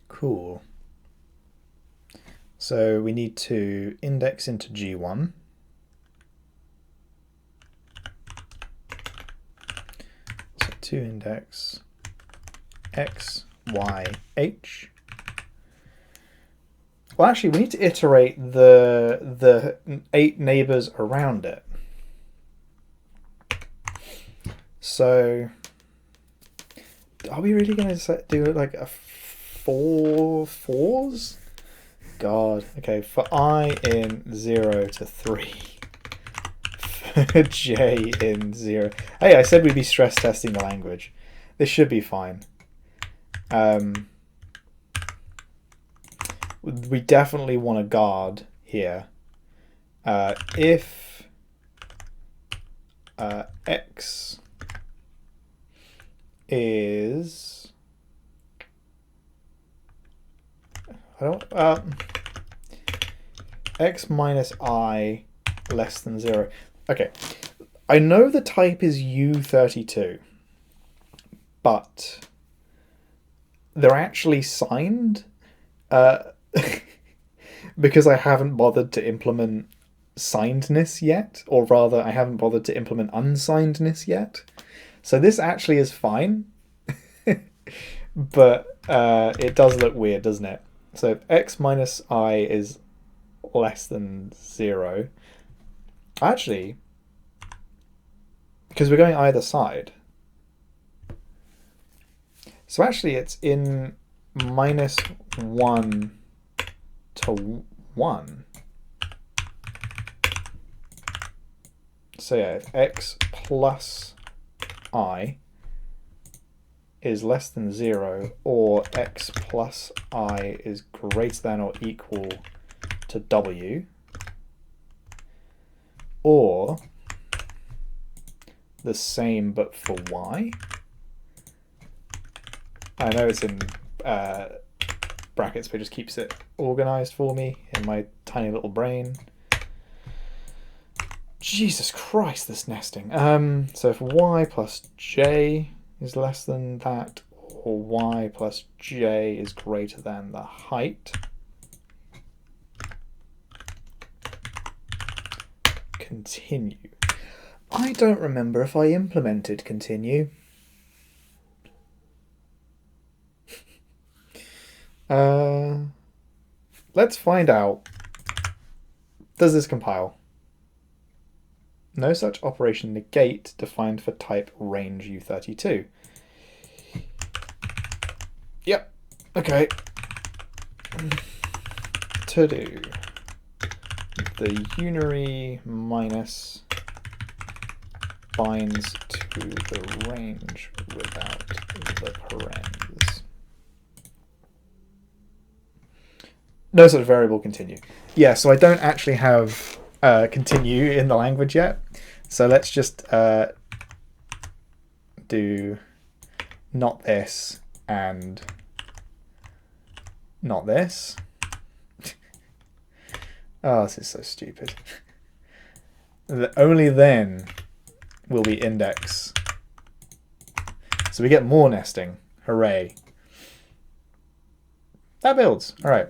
Cool. So we need to index into G1. So to index x, y, h. Well, actually, we need to iterate the 8 neighbors around it. So, are we really going to do it like a 4 fours? God. Okay, for I in 0 to 3. For j in 0. Hey, I said we'd be stress testing the language. This should be fine. We definitely want a guard here. If x is x minus I less than 0. Okay, I know the type is U32, but they're actually signed uh, because I haven't bothered to implement signedness yet, or rather, I haven't bothered to implement unsignedness yet. So this actually is fine, but it does look weird, doesn't it? So if x minus I is less than 0, actually, because we're going either side, so actually it's in minus 1 to 1. So yeah, if x plus I is less than 0, or x plus I is greater than or equal to w, or the same but for y. I know it's in brackets, but it just keeps it organized for me in my tiny little brain. Jesus Christ, this nesting. So if y plus j is less than that, or y plus j is greater than the height, continue. I don't remember if I implemented continue. Let's find out. Does this compile? No such operation negate defined for type range U32. Yep. Okay. To do the unary minus binds to the range without the parens. No such variable continue. Yeah, so I don't actually have continue in the language yet. So let's just do not this and not this. Oh, this is so stupid. Only then will we index. So we get more nesting. Hooray. That builds. All right.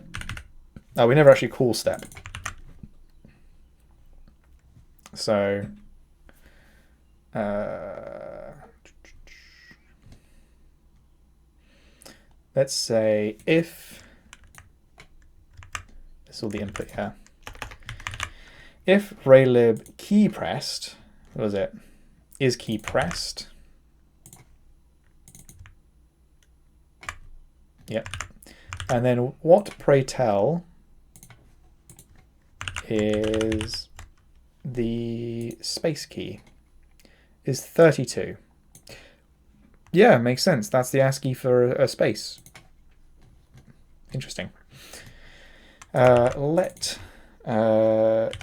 Oh, we never actually call step. So let's say if this will be input here. If raylib key pressed, what was it? Is key pressed? Yep. And then what, pray tell, is the space key? Is 32. Yeah, makes sense. That's the ASCII for a space. Interesting. Let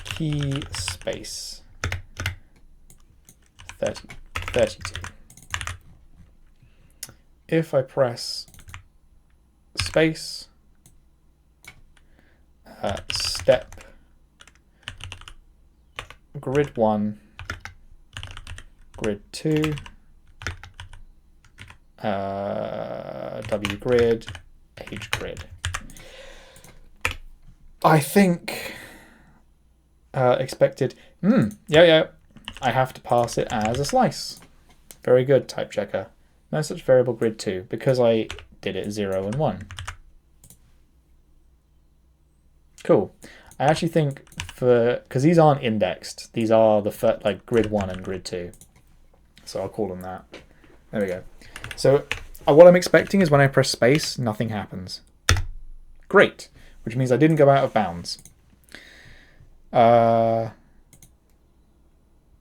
key space 32. If I press space, step grid 1, grid 2, W grid, H grid. I think expected. Yeah. I have to pass it as a slice. Very good, type checker. No such variable grid 2 because I did it 0 and 1. Cool. I actually think because these aren't indexed, these are the like grid 1 and grid 2. So I'll call them that. There we go. So what I'm expecting is when I press space, nothing happens. Great, which means I didn't go out of bounds.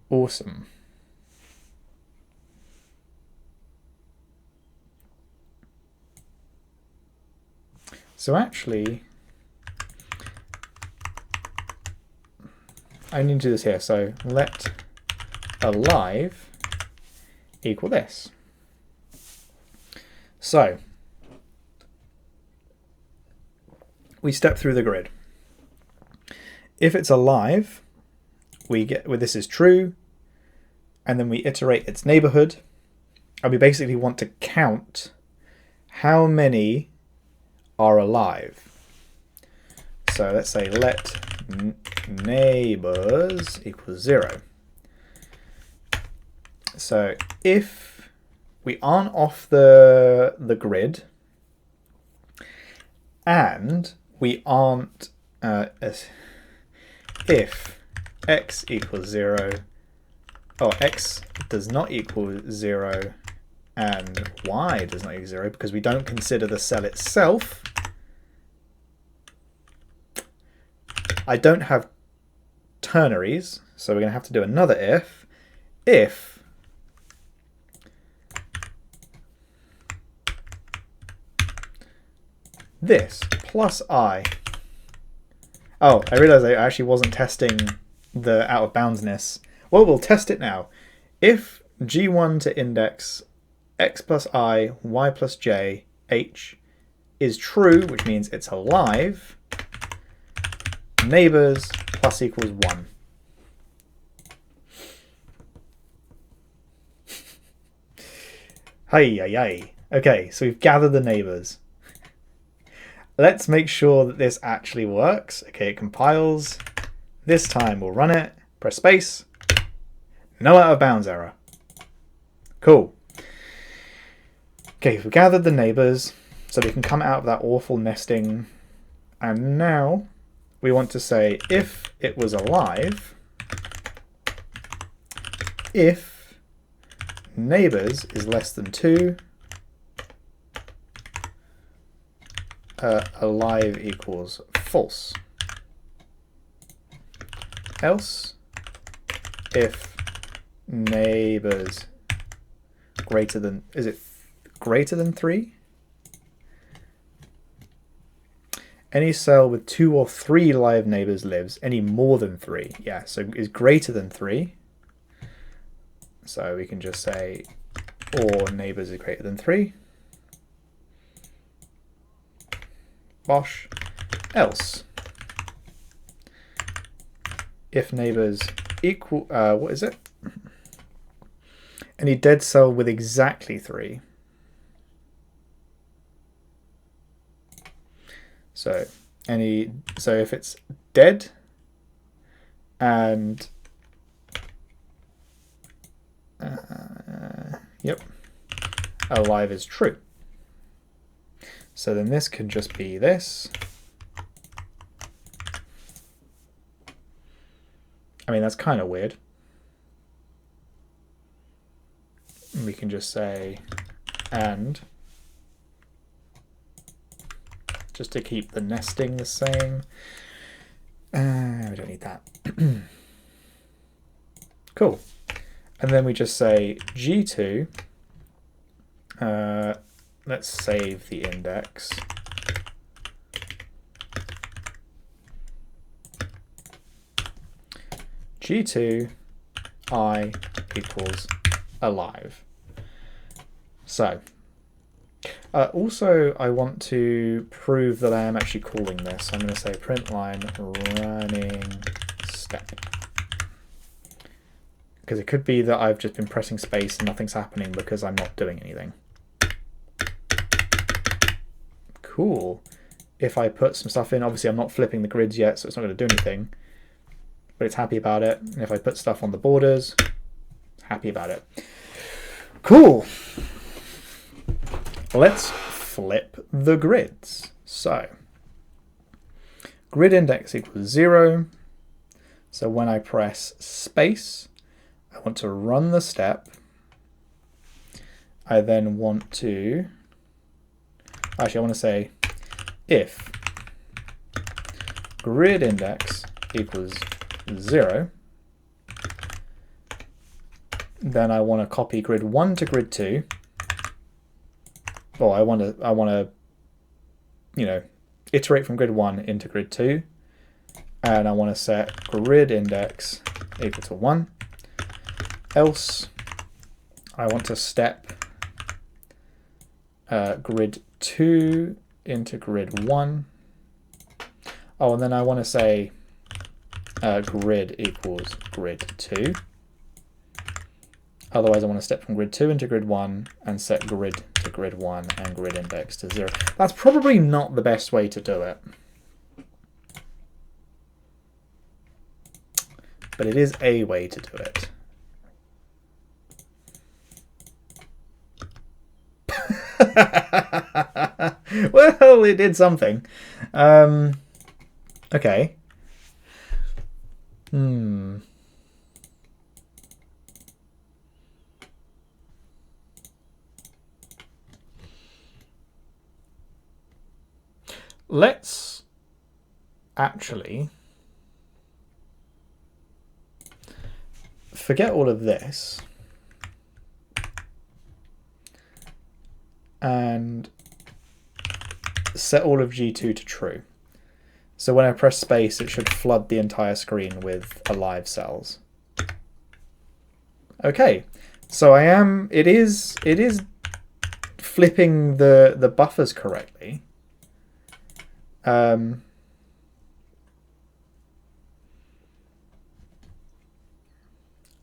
Awesome. So actually, I need to do this here. So let alive equal this. So we step through the grid. If it's alive, we get this is true, and then we iterate its neighborhood, and we basically want to count how many are alive. So let's say let neighbors equals 0. So if we aren't off the grid and we aren't if x equals 0, or x does not equal 0 and y does not equal 0, because we don't consider the cell itself, I don't have ternaries, so we're going to have to do another if this plus I. Oh, I realized I actually wasn't testing the out of boundsness. Well, we'll test it now. If g1 to index x plus I, y plus j, h is true, which means it's alive, neighbors plus equals 1. Hey. Okay, so we've gathered the neighbors. Let's make sure that this actually works. Okay, it compiles. This time we'll run it. Press space. No out of bounds error. Cool. Okay, we've gathered the neighbors so we can come out of that awful nesting. And now we want to say if it was alive, if neighbors is less than 2, alive equals false. Else, if neighbors greater than, is it greater than 3? Any cell with 2 or 3 live neighbors lives. Any more than 3. Yeah, so is greater than 3. So we can just say or neighbors is greater than 3. Bosh. Else, if neighbors equal, what is it? Any dead cell with exactly 3. So if it's dead and yep, alive is true. So then this can just be this. I mean, that's kind of weird. We can just say and, just to keep the nesting the same. We don't need that. Cool. And then we just say G2. Let's save the index. G2 I equals alive. So also I want to prove that I am actually calling this. I'm going to say print line running step, because it could be that I've just been pressing space and nothing's happening because I'm not doing anything. Cool. If I put some stuff in, obviously I'm not flipping the grids yet, so it's not going to do anything, but it's happy about it. And if I put stuff on the borders, happy about it. Cool. Let's flip the grids. So grid index equals 0. So when I press space, I want to run the step. I then want to, actually I want to say if grid index equals 0, then I want to copy grid 1 to grid 2. Well, I want to, iterate from grid 1 into grid 2, and I want to set grid index equal to 1. Else, I want to step grid 2 into grid 1. Oh, and then I want to say grid equals grid 2. Otherwise, I want to step from grid 2 into grid 1 and set grid to to grid 1 and grid index to 0. That's probably not the best way to do it. But it is a way to do it. Well, it did something. Okay. Let's actually forget all of this and set all of G2 to true. So when I press space, it should flood the entire screen with alive cells. Okay, so it is flipping the buffers correctly. And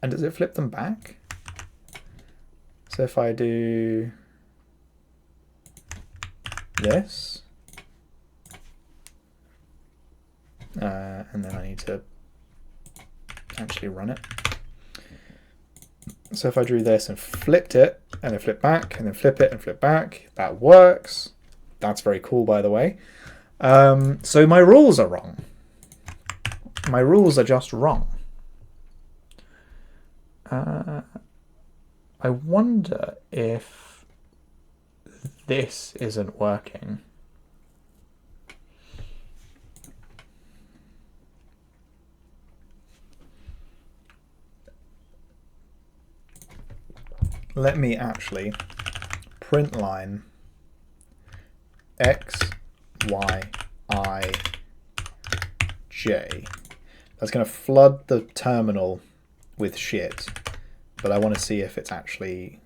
does it flip them back? So if I do this, and then I need to actually run it. So if I drew this and flipped it, and then flip back, and then flip it and flip back, that works. That's very cool, by the way. So my rules are wrong. My rules are just wrong. I wonder if this isn't working. Let me actually print line X, Y, I, J. That's going to flood the terminal with shit, but I want to see if it's actually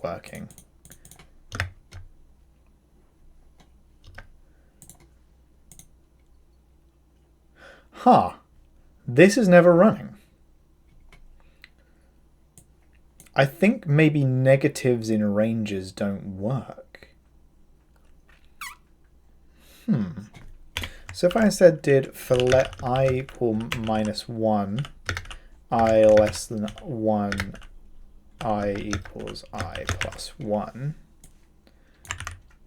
working. Huh. This is never running. I think maybe negatives in ranges don't work. So if I instead did for let I equal -1, I less than 1, I equals I plus 1,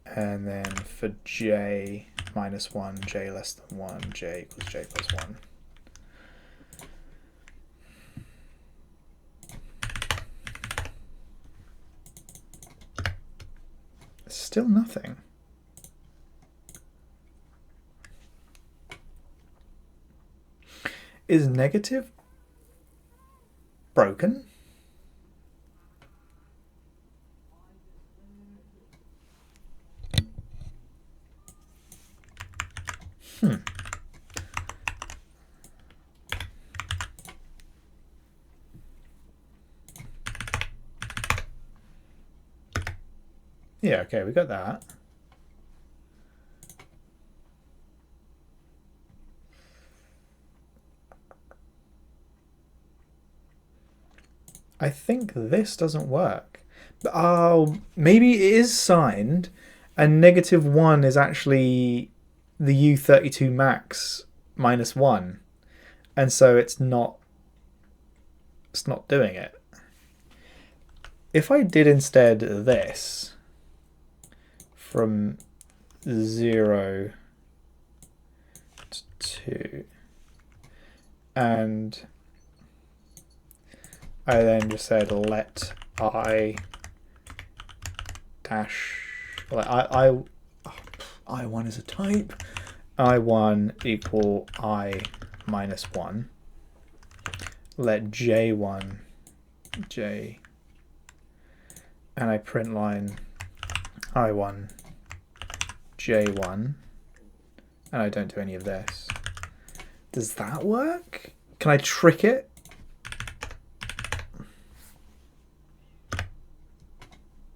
and then for j -1, j less than 1, j equals j plus 1. Still nothing. Is negative broken? Yeah, okay, we got that. I think this doesn't work. Oh, maybe it is signed, and -1 is actually the U32 max -1, and so it's not doing it. If I did instead this from 0 to 2, and I then just said let I dash, like I1 is a type, I1 equal I -1, let J1 J, and I print line I1 J1, and I don't do any of this. Does that work? Can I trick it?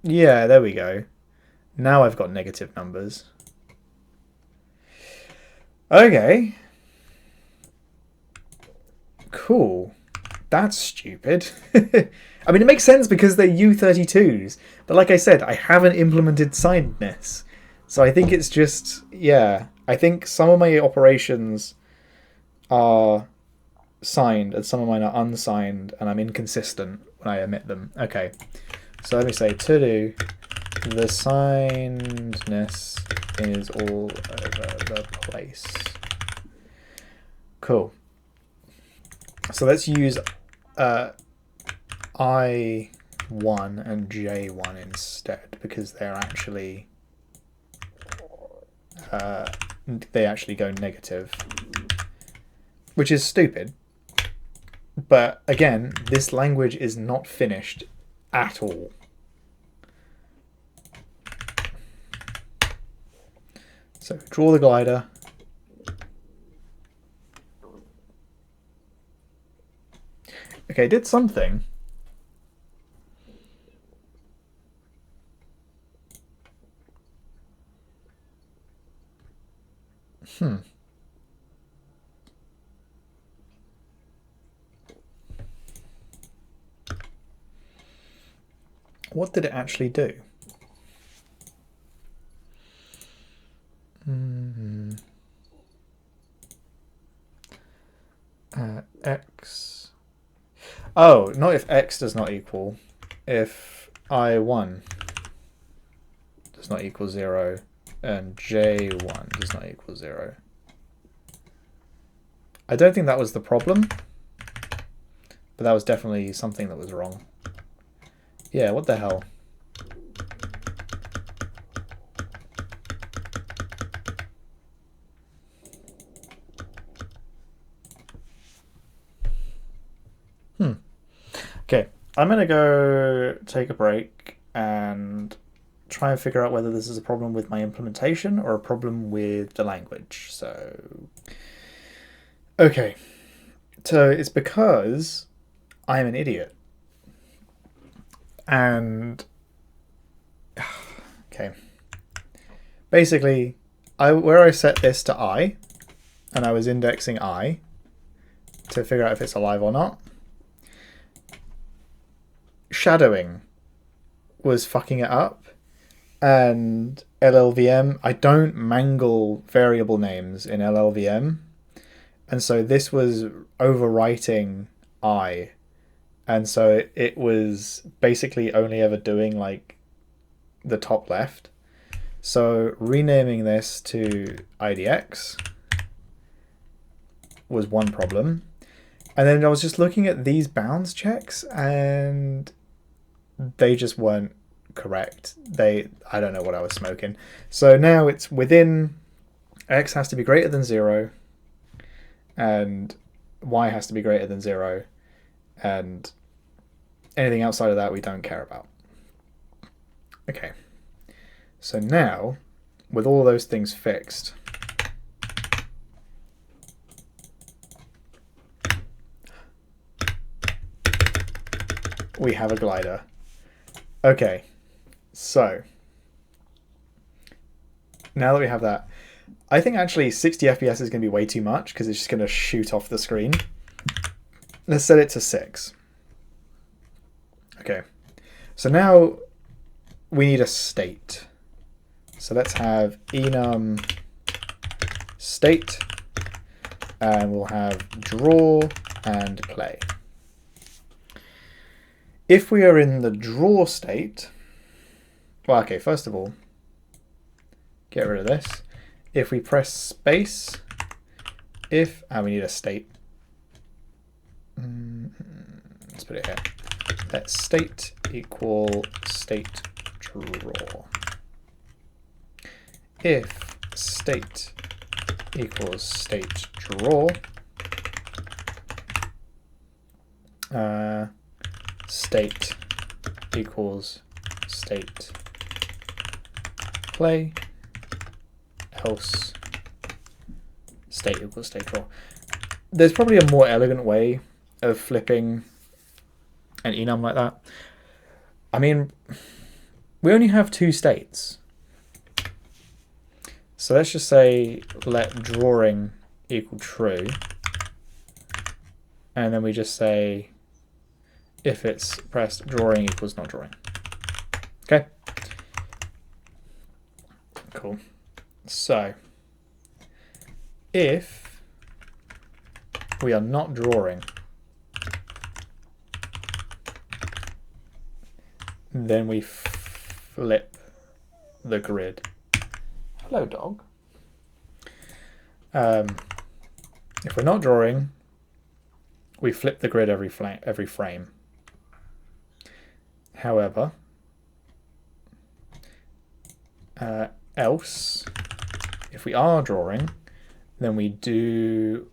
Yeah, there we go. Now I've got negative numbers. Okay. Cool. That's stupid. I mean, it makes sense because they're U32s, but like I said, I haven't implemented signedness. So I think it's just, yeah, I think some of my operations are signed and some of mine are unsigned, and I'm inconsistent when I omit them. Okay, so let me say to do the signedness is all over the place. Cool. So let's use I1 and J1 instead, because they're actually they actually go negative, which is stupid. But again, this language is not finished at all. So draw the glider. Okay, it did something. What did it actually do? X. Oh, not if X does not equal. If I1 does not equal 0 and J1 does not equal 0. I don't think that was the problem, but that was definitely something that was wrong. Yeah, what the hell? Okay, I'm going to go take a break and try and figure out whether this is a problem with my implementation or a problem with the language. So, okay. So it's because I'm an idiot. And, okay. Basically, where I set this to I, and I was indexing I to figure out if it's alive or not, shadowing was fucking it up, and LLVM, I don't mangle variable names in LLVM, and so this was overwriting I, and so it was basically only ever doing like the top left. So renaming this to IDX was one problem, and then I was just looking at these bounds checks and they just weren't correct. I don't know what I was smoking. So now it's within, X has to be greater than 0 and Y has to be greater than 0, and anything outside of that we don't care about. Okay, so now with all those things fixed, we have a glider. Okay, so now that we have that, I think actually 60 FPS is going to be way too much because it's just going to shoot off the screen. Let's set it to 6. Okay, so now we need a state. So let's have enum state, and we'll have draw and play. If we are in the draw state, well, okay, first of all, get rid of this. If we press space, if, and we need a state. Let's put it here. Let state equal state draw. If state equals state draw, state equals state play, else state equals state draw. There's probably a more elegant way of flipping an enum like that. I mean, we only have 2 states. So let's just say let drawing equal true. And then we just say if it's pressed drawing equals not drawing. Okay. Cool. So if we are not drawing, then we flip the grid. Hello, dog. If we're not drawing, we flip the grid every frame. However, else, if we are drawing, then we do...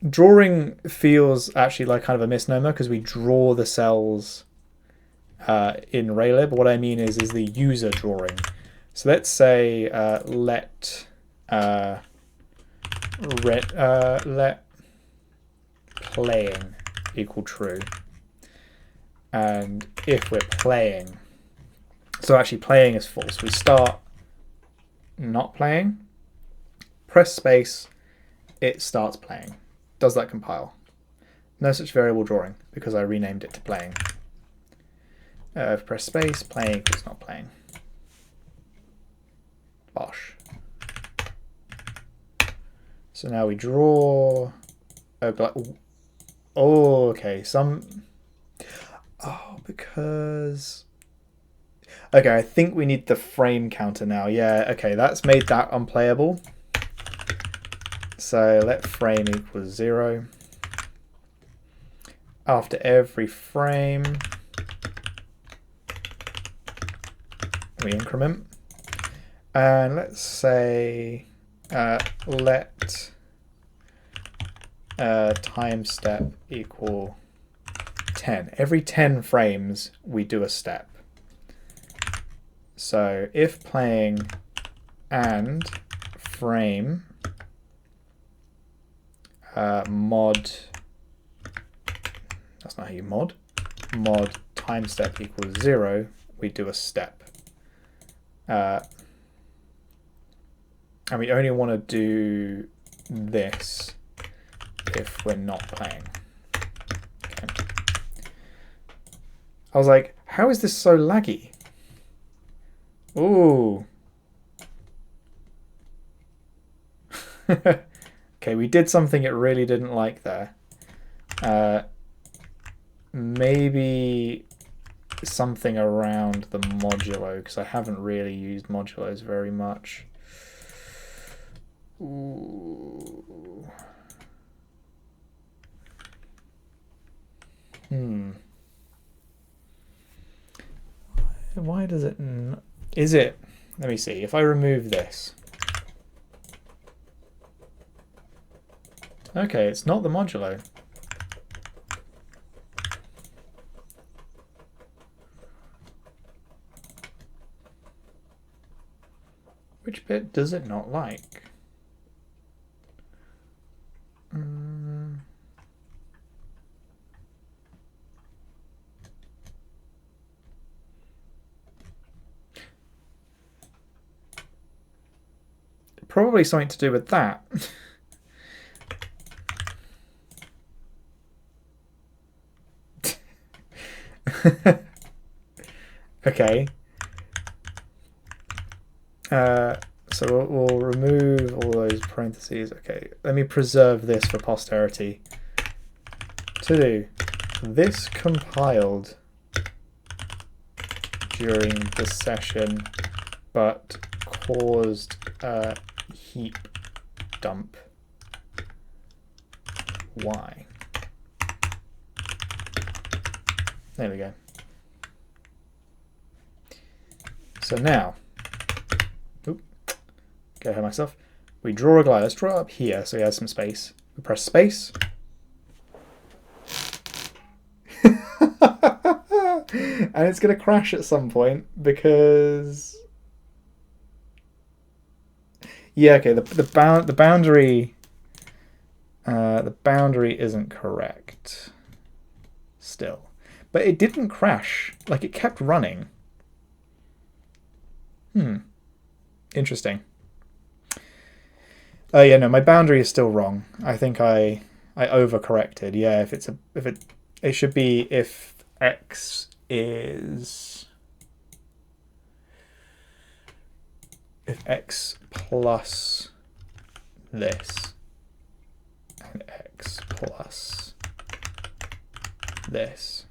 Drawing feels actually like kind of a misnomer because we draw the cells in raylib. What I mean is the user drawing. So let's say let playing equal true, and if we're playing, so actually playing is false. We start not playing, press space, it starts playing. Does that compile? No such variable drawing because I renamed it to playing. Press space, playing equals not playing. Bosh. So now we draw. Oh, okay. Because. Okay, I think we need the frame counter now. Yeah, okay, that's made that unplayable. So let frame equals 0. After every frame, we increment. And let's say let time step equal 10. Every 10 frames, we do a step. So if playing and frame mod, that's not how you mod time step equals 0, we do a step. And we only want to do this if we're not playing. Okay. I was like, how is this so laggy? Ooh. Okay, we did something it really didn't like there. Maybe something around the modulo, because I haven't really used modulos very much. Ooh. Why does it... Is it... Let me see. If I remove this... Okay, it's not the modulo. Which bit does it not like? Probably something to do with that. Okay. So we'll remove all those parentheses. Okay, let me preserve this for posterity. To do this compiled during the session, but caused a heap dump. Why? There we go. So now, get ahead of myself. We draw a glide. Let's draw it up here so he has some space. We press space. And it's going to crash at some point because... Yeah, okay, the boundary isn't correct still. But it didn't crash. Like, it kept running. Interesting. Yeah, no, my boundary is still wrong. I think I I overcorrected. Yeah, it should be if x is plus this and x plus this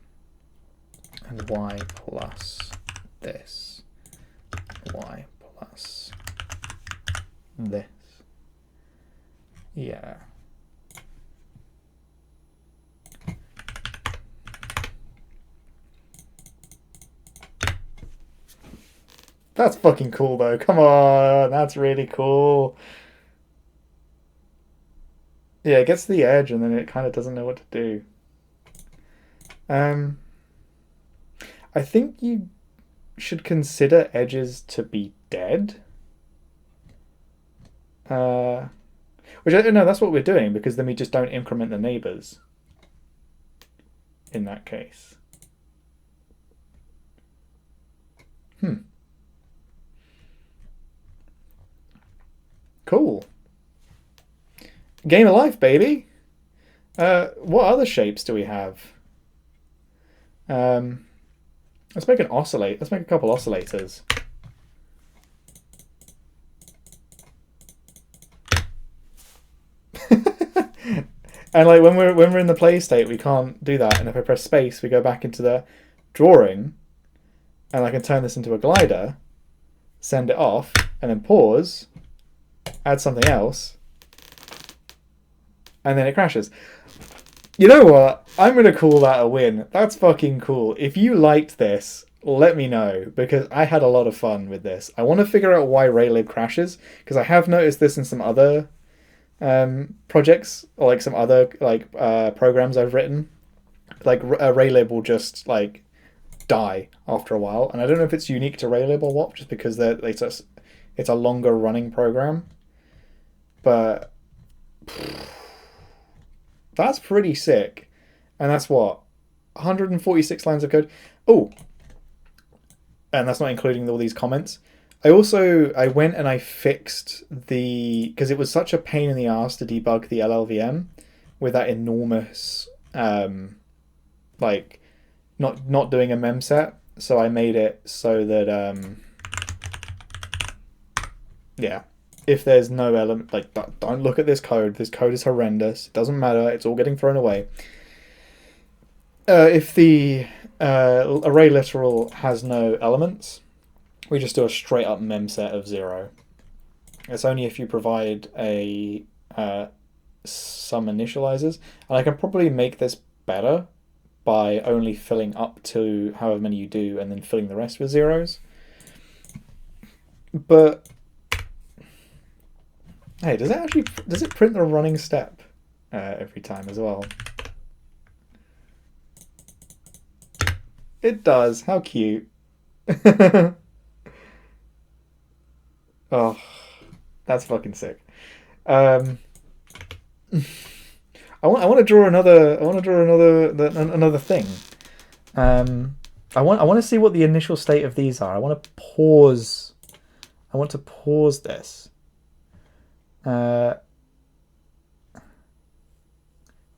and y plus this, y plus this. Yeah. That's fucking cool though. Come on, that's really cool. Yeah, it gets to the edge and then it kind of doesn't know what to do. I think you should consider edges to be dead. Which I don't know, that's what we're doing, because then we just don't increment the neighbors in that case. Cool. Game of life, baby. What other shapes do we have? Let's make an oscillate. Let's make a couple oscillators. And like when we're in the play state, we can't do that. And if I press space, we go back into the drawing, and I can turn this into a glider, send it off, and then pause, add something else, and then it crashes. You know what? I'm going to call that a win. That's fucking cool. If you liked this, let me know, because I had a lot of fun with this. I want to figure out why raylib crashes, because I have noticed this in some other projects, or like some other programs I've written. Like raylib will just like die after a while, and I don't know if it's unique to raylib or what, just because it's a longer running program. But that's pretty sick. And that's what? 146 lines of code? Oh! And that's not including all these comments. I went and I fixed because it was such a pain in the ass to debug the LLVM with that enormous, not doing a memset. So I made it so that, yeah. If there's no element, don't look at this code. This code is horrendous. It doesn't matter. It's all getting thrown away. If the array literal has no elements, we just do a straight up memset of 0. It's only if you provide some initializers, and I can probably make this better by only filling up to however many you do, and then filling the rest with zeros. But hey, does it print the running step every time as well? It does. How cute. Oh, that's fucking sick. I want to draw another. Another thing. I want to see what the initial state of these are. I want to pause this. What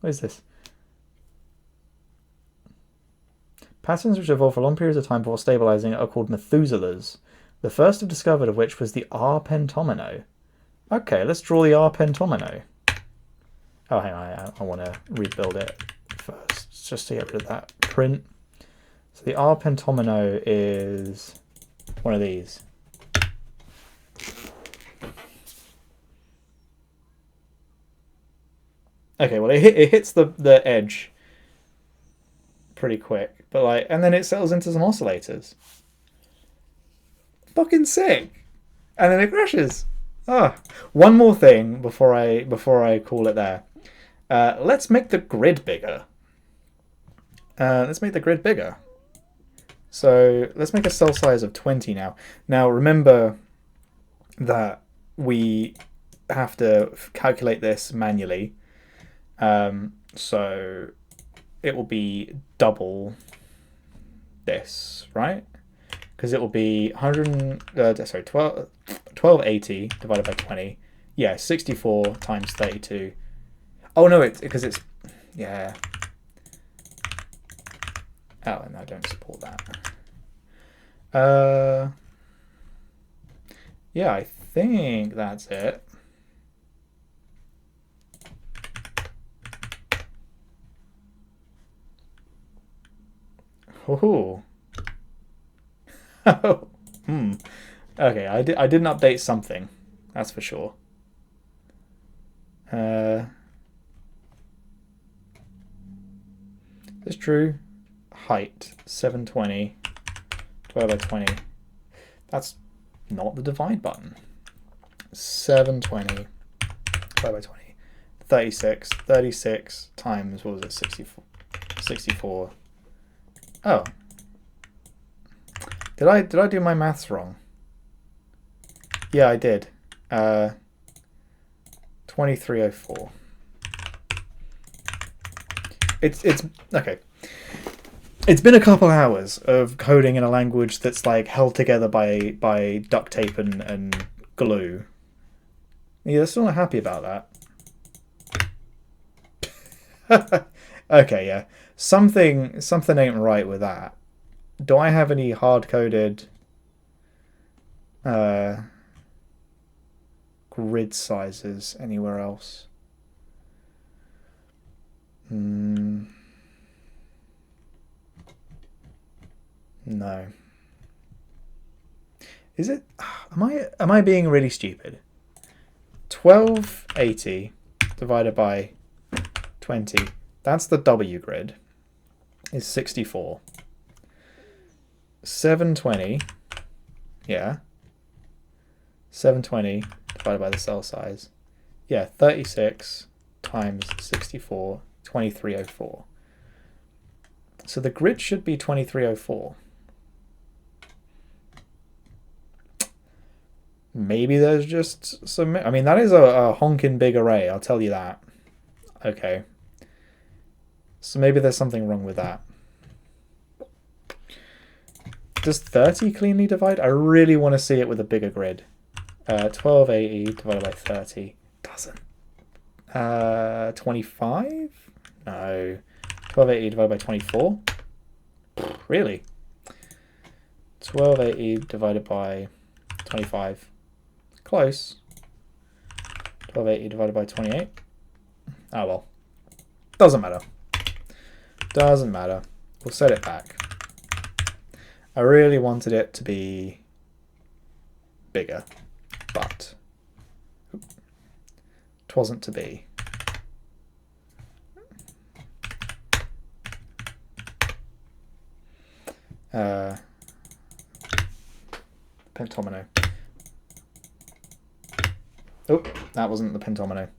is this? Patterns which evolve for long periods of time before stabilizing are called Methuselahs. The first I've discovered of which was the R pentomino. Okay, let's draw the R pentomino. Oh, hang on, I want to rebuild it first, just to get rid of that print. So the R pentomino is one of these. Okay, well it hits the edge pretty quick, but and then it settles into some oscillators. Fucking sick. And then it crashes. One more thing before I call it there. Let's make the grid bigger. So let's make a cell size of 20 now. Now remember that we have to calculate this manually. So it will be double this, right? Because it will be 1280 divided by 20. Yeah, 64 times 32. Oh no, it's because it's, yeah. Oh, and I don't support that. Yeah, I think that's it. Oh. Okay, I didn't update something. That's for sure. It's true. Height 720 divided by 20. That's not the divide button. 720 divided by 20. 36. 36 times, what was it? 64. 64. Oh. Did I do my maths wrong? Yeah, I did. 2304. It's okay. It's been a couple hours of coding in a language that's like held together by duct tape and glue. Yeah, still not happy about that. Okay, yeah. Something ain't right with that. Do I have any hard-coded grid sizes anywhere else? No. Is it? Am I being really stupid? 1280 divided by 20. That's the W grid. Is 64. 720. Yeah. 720 divided by the cell size. Yeah, 36 times 64. 2304. So the grid should be 2304. Maybe there's just some... I mean, that is a honking big array, I'll tell you that. Okay. So maybe there's something wrong with that. Does 30 cleanly divide? I really want to see it with a bigger grid. 1280 divided by 30. Doesn't. 25? No. 1280 divided by 24? Really? 1280 divided by 25. Close. 1280 divided by 28. Oh well. Doesn't matter. Doesn't matter. We'll set it back. I really wanted it to be bigger, but it wasn't to be. Pentomino. Oh, that wasn't the pentomino.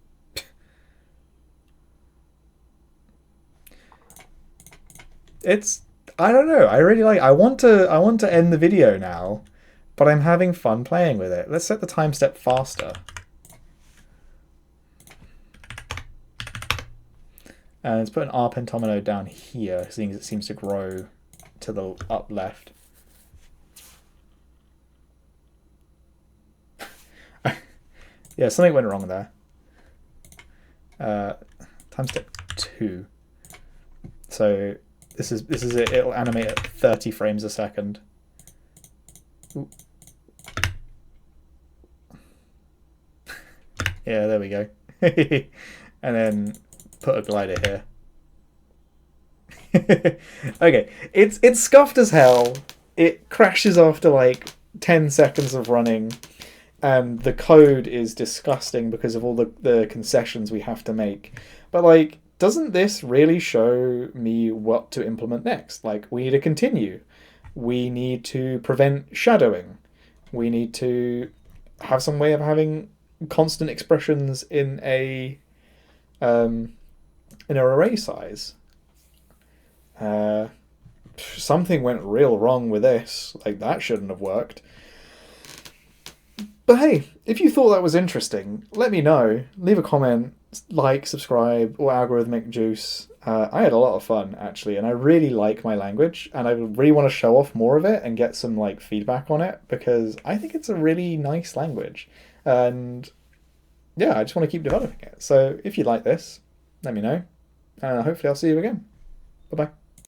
It's, I don't know. I really like. I want to end the video now, but I'm having fun playing with it. Let's set the time step faster. And let's put an R pentomino down here, seeing as it seems to grow to the up left. Yeah, something went wrong there. Time step 2. So this is it. It'll animate at 30 frames a second. Ooh. Yeah, there we go. And then put a glider here. Okay, it's scuffed as hell. It crashes after like 10 seconds of running, and the code is disgusting because of all the concessions we have to make. But like, doesn't this really show me what to implement next? Like, we need to continue. We need to prevent shadowing. We need to have some way of having constant expressions in an array size. Something went real wrong with this. Like, that shouldn't have worked. But hey, if you thought that was interesting, let me know. Leave a comment, like, subscribe, or algorithmic juice. I had a lot of fun, actually, and I really like my language, and I really want to show off more of it and get some like feedback on it, because I think it's a really nice language. And yeah, I just want to keep developing it. So if you like this, let me know. Hopefully I'll see you again. Bye bye.